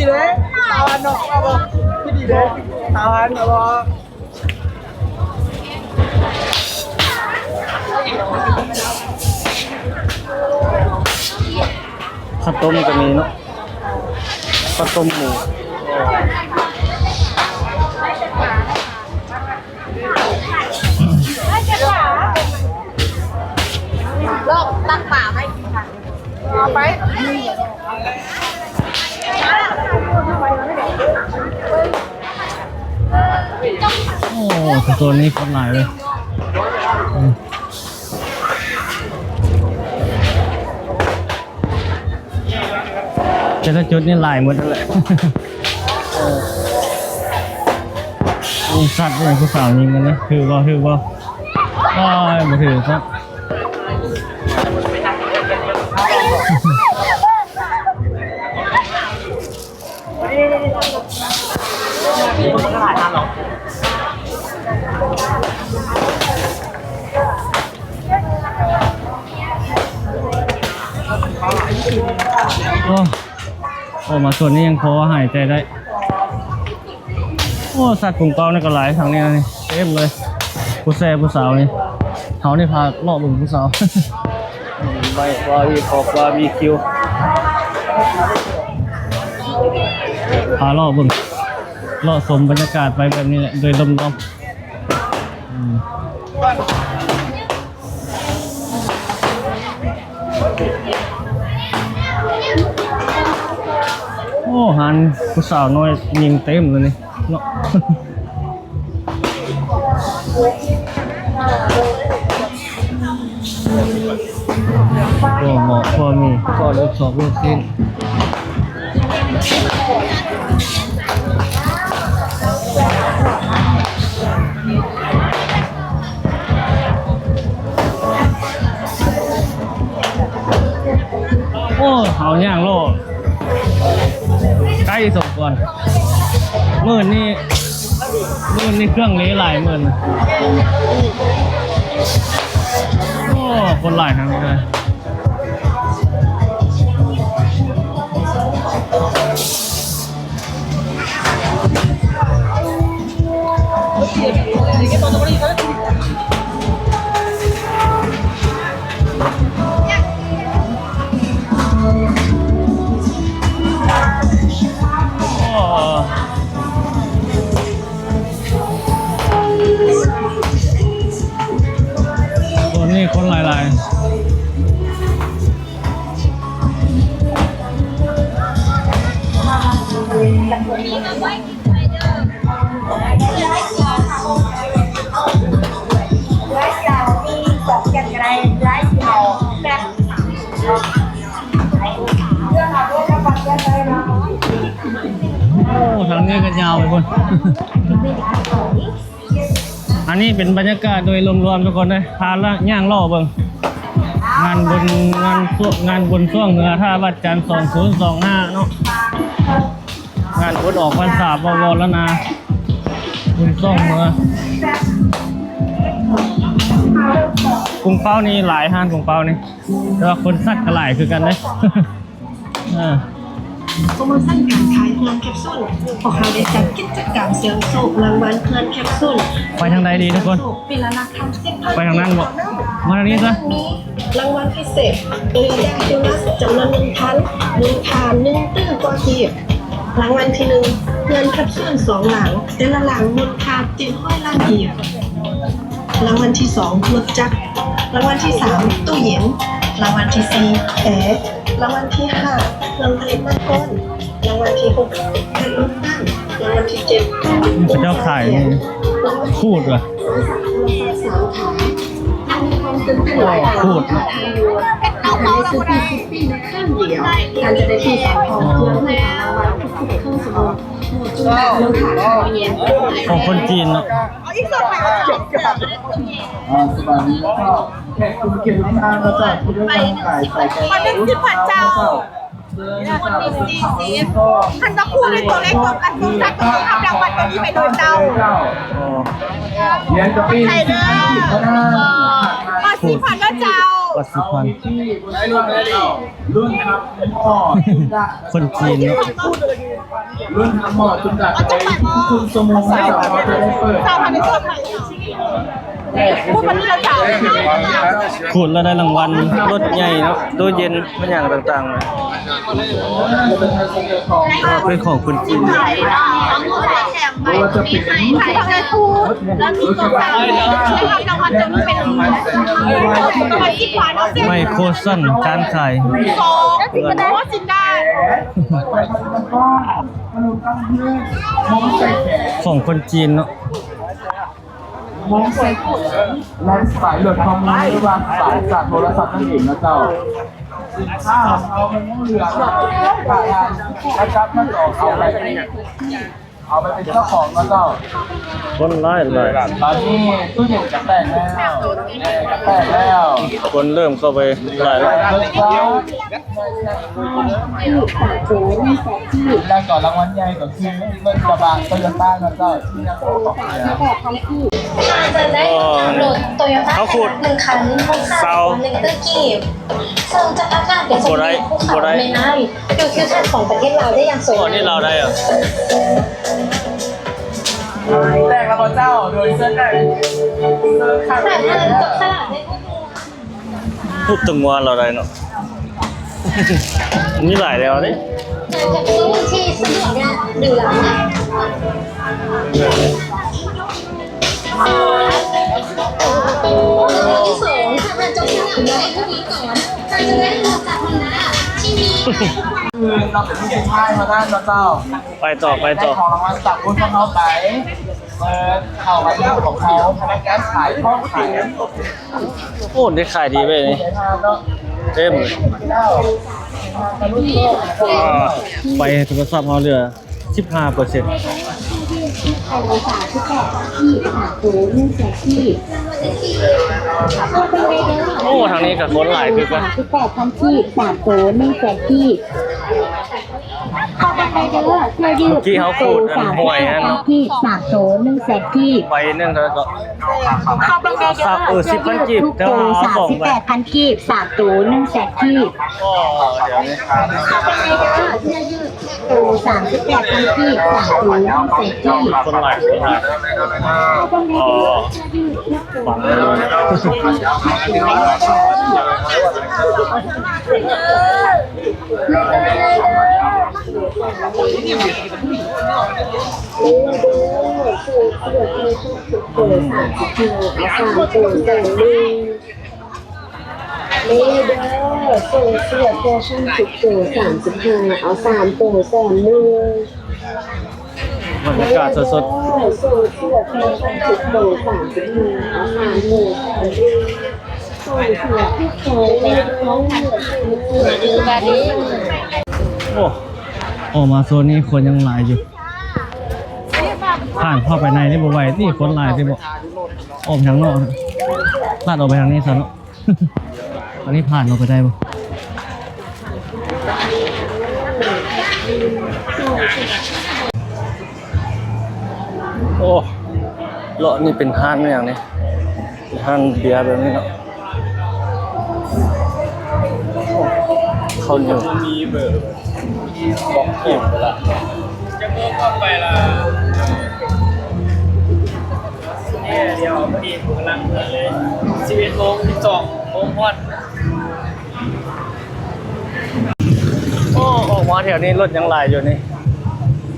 เลยตาวันเนาะพี่ดีเลยตาวันเนาะ ข้าวต้มก็มีเนาะข้าวต้มหมูลอกตั้งป่าให้กินค่ะเอาไปโอ้ตัวนี้คนหลายเลยแต่ละจุดนี่หลายหมดเลย มีสัตว์เลยผู้สาวยิงกันนะถือบ่บ่ถือครับโอ้มาส่วนนี้ยังพอหายใจได้โอ้สัตว์กลุ่มเก่านี่ก็หลายทางนี้นี่เต็มเลยผู้แซ่ผู้สาวนี่เขานี่พาเลาะบึงผู้สาว ใบบาร์บีคอบาร์บีคิวพาเลาะบึงเลาะชมบรรยากาศไปแบบนี้แหละโดยลมโอ้หันผู้สาวน้อยยิงเต็มเลยนี่เนาะ ก็เหมาะพอมีก็ลูกสอบลูกสิ้นโอ้เขาย่างโลใกล้สมควรมื่นนี่เครื่องเละหลายหมื่นโอ้คนหลายทั้งนั้นเลยคนนี้คนหลายโอ้ทางนี้ก็ยาวไปคน อันนี้เป็นบรรยากาศโดยรวมๆทุกคนเลยพาละย่างล่อเบิ่งงานบนช่วงเหนือท่าวัดจันทร์2025เนาะงานบุญออกพรรษาบวรแล้วนะบุญช่วงเหนือกรุงเป้านี่หลายห้างกรุงเป้านี่แต่ว่าคนสักก็หลายคือกันเลย โปรโมชั่นการขายเงินแคปซูลพวกเขาได้จัดกิจกรรมเสริมสุขรางวัลเงินแคปซูล ไปทางใดดีทุกคน ปีละราคา10,000 ไปทางนั้นบ่มาทางนี้ซะ มีรางวัลพิเศษเรือยางโบนัสจำนวน1,000 1,000 ตื้อกว่าทีรางวัลที่1เงินแคปซูล2หลังแต่ละหลังมูลค่า700 ล้านกีบรางวัลที่2รถจักรรางวัลที่3ตู้เย็นรางวัลที่4แอร์รางวัลที่5เครื่องผลิตน้ำก้นรางวัลที่6การรถตั้งรางวัลที่7 พระเจ้าขายนี่พูดว่ะ พูด การได้ซื้อที่ซิตี้ในเครื่องเดียวการจะได้ที่สองของเครื่องให้รางวัลทุกๆเครื่องสมองจุดแบบเรื่องขายเย็น ของคนจีนเนาะ สบายดีแล้วก็แขกคุณเกียรติมาแล้วก็ที่เรื่องการขายใส่ใจ มันเป็นสิบพันเจ้าท่านต้องพูดในตัวเลขตัวกันตัวจัดตัวทำรางวัลตัวนี้ไปโดยเจ้า เรียนกับพี่ ใช่เด้อก็4,000แล้วเจ้า วัดสุพรรณ ที่รุ่นครับหม้อจุดดัก คนจีนเนาะ รุ่นทำหม้อจุดดักคุณสมองให้กับเราจะได้เปิด 3,000ในช่วงไหนพูดมันนี่แล้วเจ้า ขูดแล้วได้รางวัลรถใหญ่เนาะตู้เย็นมันอย่างต่างๆเลยเป็นของคนจีน แถมไปมีใครทำได้พูดแล้วมีตัวกลางได้รับรางวัลจะมีเป็นรางวัลที่ผ่านเอาเส้น ไมโครสั้นการขาย โซ่แล้วถึงจะได้ว่าจินได้ ของคนจีนเนาะ มองใส่ไลฟ์สายหลุดความรู้หรือว่าสายจากโทรศัพท์นั่นเองนะเจ้า ถ้าเอามันยังเหลือถ้าจับมันออกเอาไปเป็นเจ้าของแล้วก็ คนร้ายเลย ตอนนี้ตู้เย็นจะแตกแล้วจะแตกแล้ว คนเริ่มเข้าไปหลายแล้ว แล้วก่อนรางวัลใหญ่ก็คือเงินกระบะโตโยต้าแล้วก็ที่ยังของ จะได้รถโตโยต้า1 คัน6 คัน1ตื้อกีบซึ่งจะอากาศเดี๋ยวจะมีภูเขาในน้ำอยู่คิวทัศน์ของประเทศเราได้อย่างสวย อ๋อง าม นี่เราได้เหรอ แตกแล้วเจ้าโดยเสื้อไก่เสื้อขาด แต่เงินกับตลาดได้ พูดถึงวันเราได้เนาะ มีหลายแล้วนี่ จะซื้อที่สะดวกเนี่ยหรือหลังนะที่สองถ้าเราจะสนามได้พวกนี้ก่อนเราจะได้รู้จักมันนะที่มี คือเราเป็นผู้ชายมาด้านเจ้า ไปต่อ ได้ของรางวัลจากคุณของเขาไปเขาไปเรื่องของเขาพนักงานขายข้องขาย โอ้ได้ขายดีไปนี่เต็มเลยไปโทรศัพท์เขาเหลือ 15% โอ้ทางนี้กับคนหลายคือกัน 8,000 ที่3 ตัว1 แสนที่เข้าไปเด้อเพื่อยืด ที่เขาพูดอันห่วยนั่นเนาะ ที่3 ตัว1 แสนที่ ไปนึงแล้วก็ เข้าไปเด้อ 10,000 กีบแต่ว่าเขาส่งไป 38,000 กีบ3 ตัว1 แสนที่ ก็เดี๋ยวนี้ เข้าไปเด้อเพื่อยืดตัว38,000 กีบ3 ตัว1 แสนที่ คนหลายอ๋อฝังเลยส่งเสื้อแฟชั่น10 ตัว35เอา3 ตัวแสน1 บรรยากาศสด ส่งเสื้อแฟชั่น10 ตัว35เอา3 ตัวแสน1ส่งเสื้อทุกตัวเลยน้องแบบนี้ ๆโอ้ออกมาโซนนี้คนยังหลายอยู่ผ่านเข้าไปในนี่บ่ไหวนี่คนหลายที่บ่ออกทางนอกลาดออกไปทางนี้ซะเนาะ อันนี้ผ่านออกไปได้บ่โอ้เลาะนี่เป็นห้านอย่างนี้ห้านเบียร์แบบนี้เนาะเขาเหนียวมีเบอร์บอกเก็บละจะเพิ่มเข้าไปละเนี่ยเดียวพอดีผมกำลังเปิดเลย11 โมง 12 โมงพอดโอ้ออกมาแถวนี้รถยังหลายอยู่นี่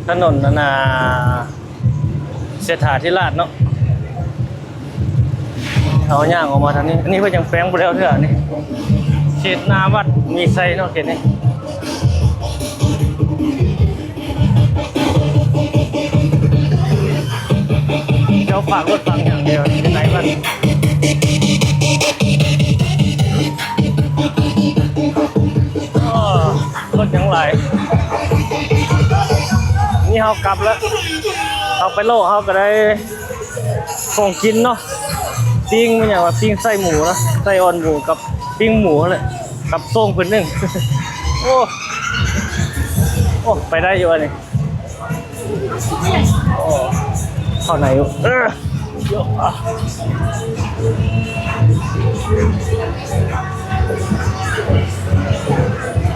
ถนนนาเศรษฐาธิราชเนาะเขาย่างออกมาทางนี้อันนี้เพิ่นยังแปลงบ่แล้วเท่านี่เขตนาวัดมีไซเนาะเขตนี้เจ้าฝากรถฟังอย่างเดียวไหนมันรถยังหลายนี่เฮากลับแล้วเอาไปโลเฮาก็ได้ของกินเนาะปิ้งมันอย่างว่าปิ้งไส้หมูนะไส้อ่อนหมูกับปิ้งหมูแหละกับส้มเพิ่นนึง โอ้ไปได้อยู่อันนี้โอ้เข้าไหนอยู่เยอะอ่ะ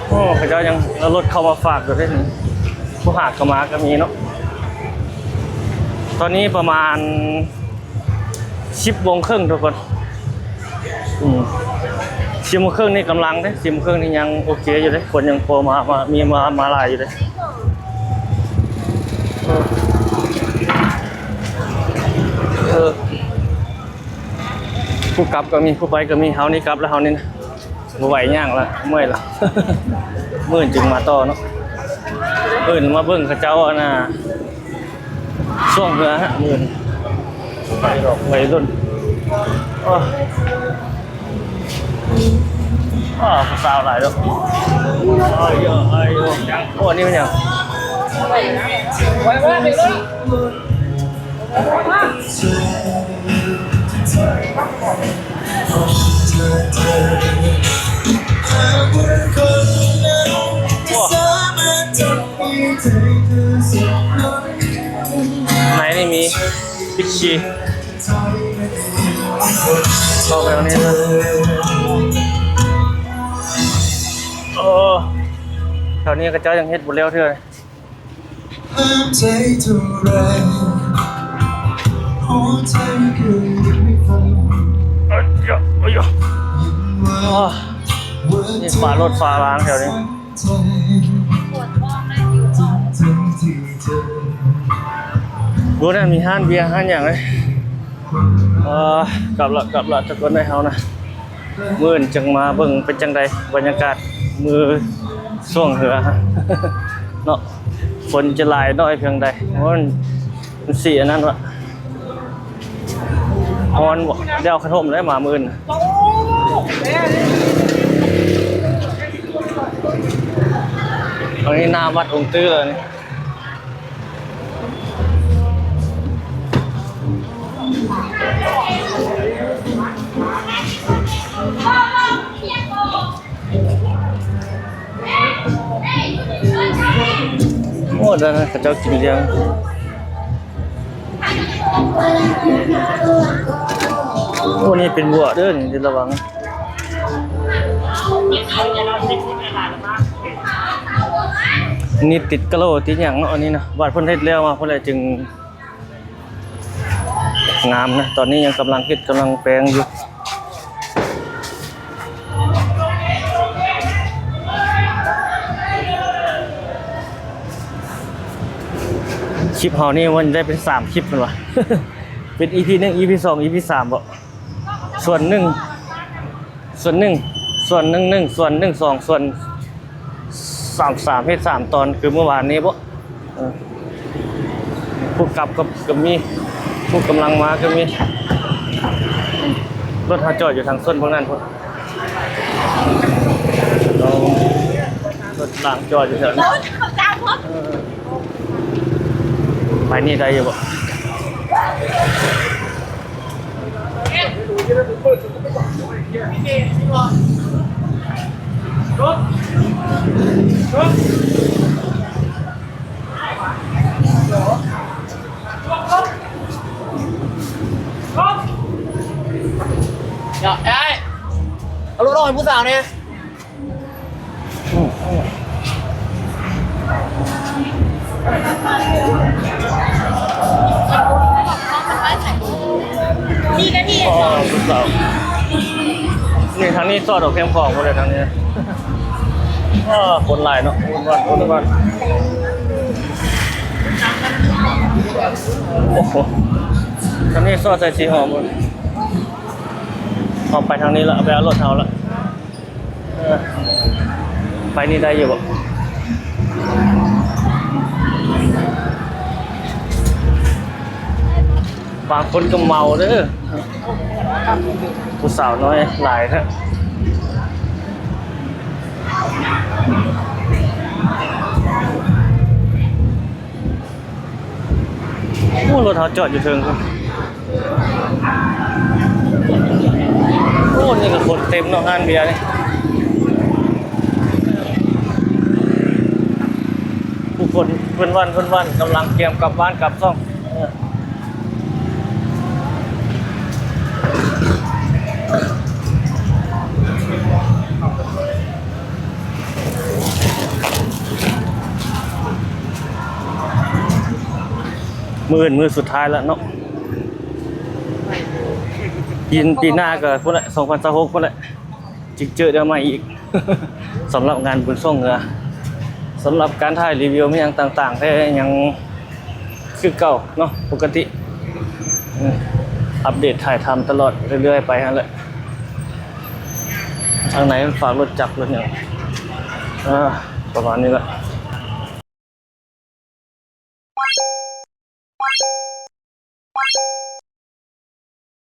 โอ้พระเจ้ายังเอารถเข้ามาฝากอยู่ได้นี่ผู้หากก็มาก็มีเนาะตอนนี้ประมาณ10 โมงครึ่งทุกคน10 โมงครึ่งนี่กำลังเด้10 โมงครึ่งนี่ยังโอเคอยู่เด้คนยังพอมาหลายอยู่เด้ผู้กลับก็มีผู้ไปก็มีเฮานี่กลับแล้วเฮานี่นะบ่ไหวย่างแล้วเมื่อยแล้ว มื้อจึงมาต่อเนาะมาเบิ่งเขาเจ้าน่ะช่วงเรือฮะมื้อไปดอกวัยรุ่น ผู้สาวหลายด้วยโอ้ยโอ้ยโอ้นี่เป็นยังไหนนี่มีพิชชีเข้าไปตรงนี้นะโอ้แถวนี้ก็เจ้ายังเฮ็ดบุญเลี้ยวเท่าไหร่ใจเท่าไรหัวใจคือไม่ฟัง นี่ฝารถฝาล้างแถวนี้ดูนะมีห้านเบียร์ห้านอย่างเลยกลับละจะก้นได้เฮานะมื้อจังมาเบิ่งเป็นจังใดบรรยากาศมือช่วงเหือเนาะฝนจะหลายน้อยเพียงใดมันสีอันนั้นวะฮอนเดี๋ยวขนมได้มามื้อนะอันนี้หน้าวัดองค์ตื้อเลยนี่โอ้ด้านนั้นเขาเจ้ากินเลี้ยงโอ้นี่เป็นบัวเด้อนี่ระวังนี่ติดกะโหลติดอย่างเนาะอันนี้นะวาดเพิ่นเฮ็ดแล้วมาเพิ่นเลยจึงงามนะตอนนี้ยังกำลังเฮ็ดกำลังแปลงอยู่คลิปเฮานี่มันได้เป็น3คลิปพุ่นว่ะ เป็น EP 1 EP 2 EP 3บ่ส่วน1ส่วน1ส่วน1 ส่วน2ส่วน3เฮ็ด3ตอนคือเมื่อวานนี้บ่ผู้กลับกับมีผู้กำลังมาก็มีรถเฮาจอดอยู่ทางส่วนพวกนั้นพุ่นรถหลังจอดอยู่แถวนั้นไปนี่ได้อยู่บ่อย่าไอ้เอาลูกน้องให้ผู้สาวเนี่ยนี่ก็ที่ อ๋อผู้สาวนี่ทางนี้ซอดดอกเพียงพองหมดเลยทางนี้คนหลายเนาะคนวันโอ้โหทางนี้ซอดใส่สีหอมหมดออกไปทางนี้ละไปเอารถเฮาละไปนี่ได้อยู่บ่บางคนก็เมาเด้อผู้สาวน้อยหลายนะโอ้รถเขาจอดอยู่เทิงครับโอ้นี่ก็คนเต็มเนาะงานเบียร์นี่ผู้คนเพิ่นวันกำลังเตรียมกลับบ้านกลับซ่องมือสุดท้ายแล้วเนาะปีหน้าก็พุ่นแหละ2026พุ่นแหละจิกเจอเดี๋ยวมาอีก สำหรับงานบุญส่งเหงือสำหรับการถ่ายรีวิวมีอย่างต่างๆแต่ยังคือเก่าเนาะปกติอัปเดตถ่ายทำตลอดเรื่อยๆไปนั่นแหละทางไหนฝากรถจักรรถอย่างประมาณนี้แหละ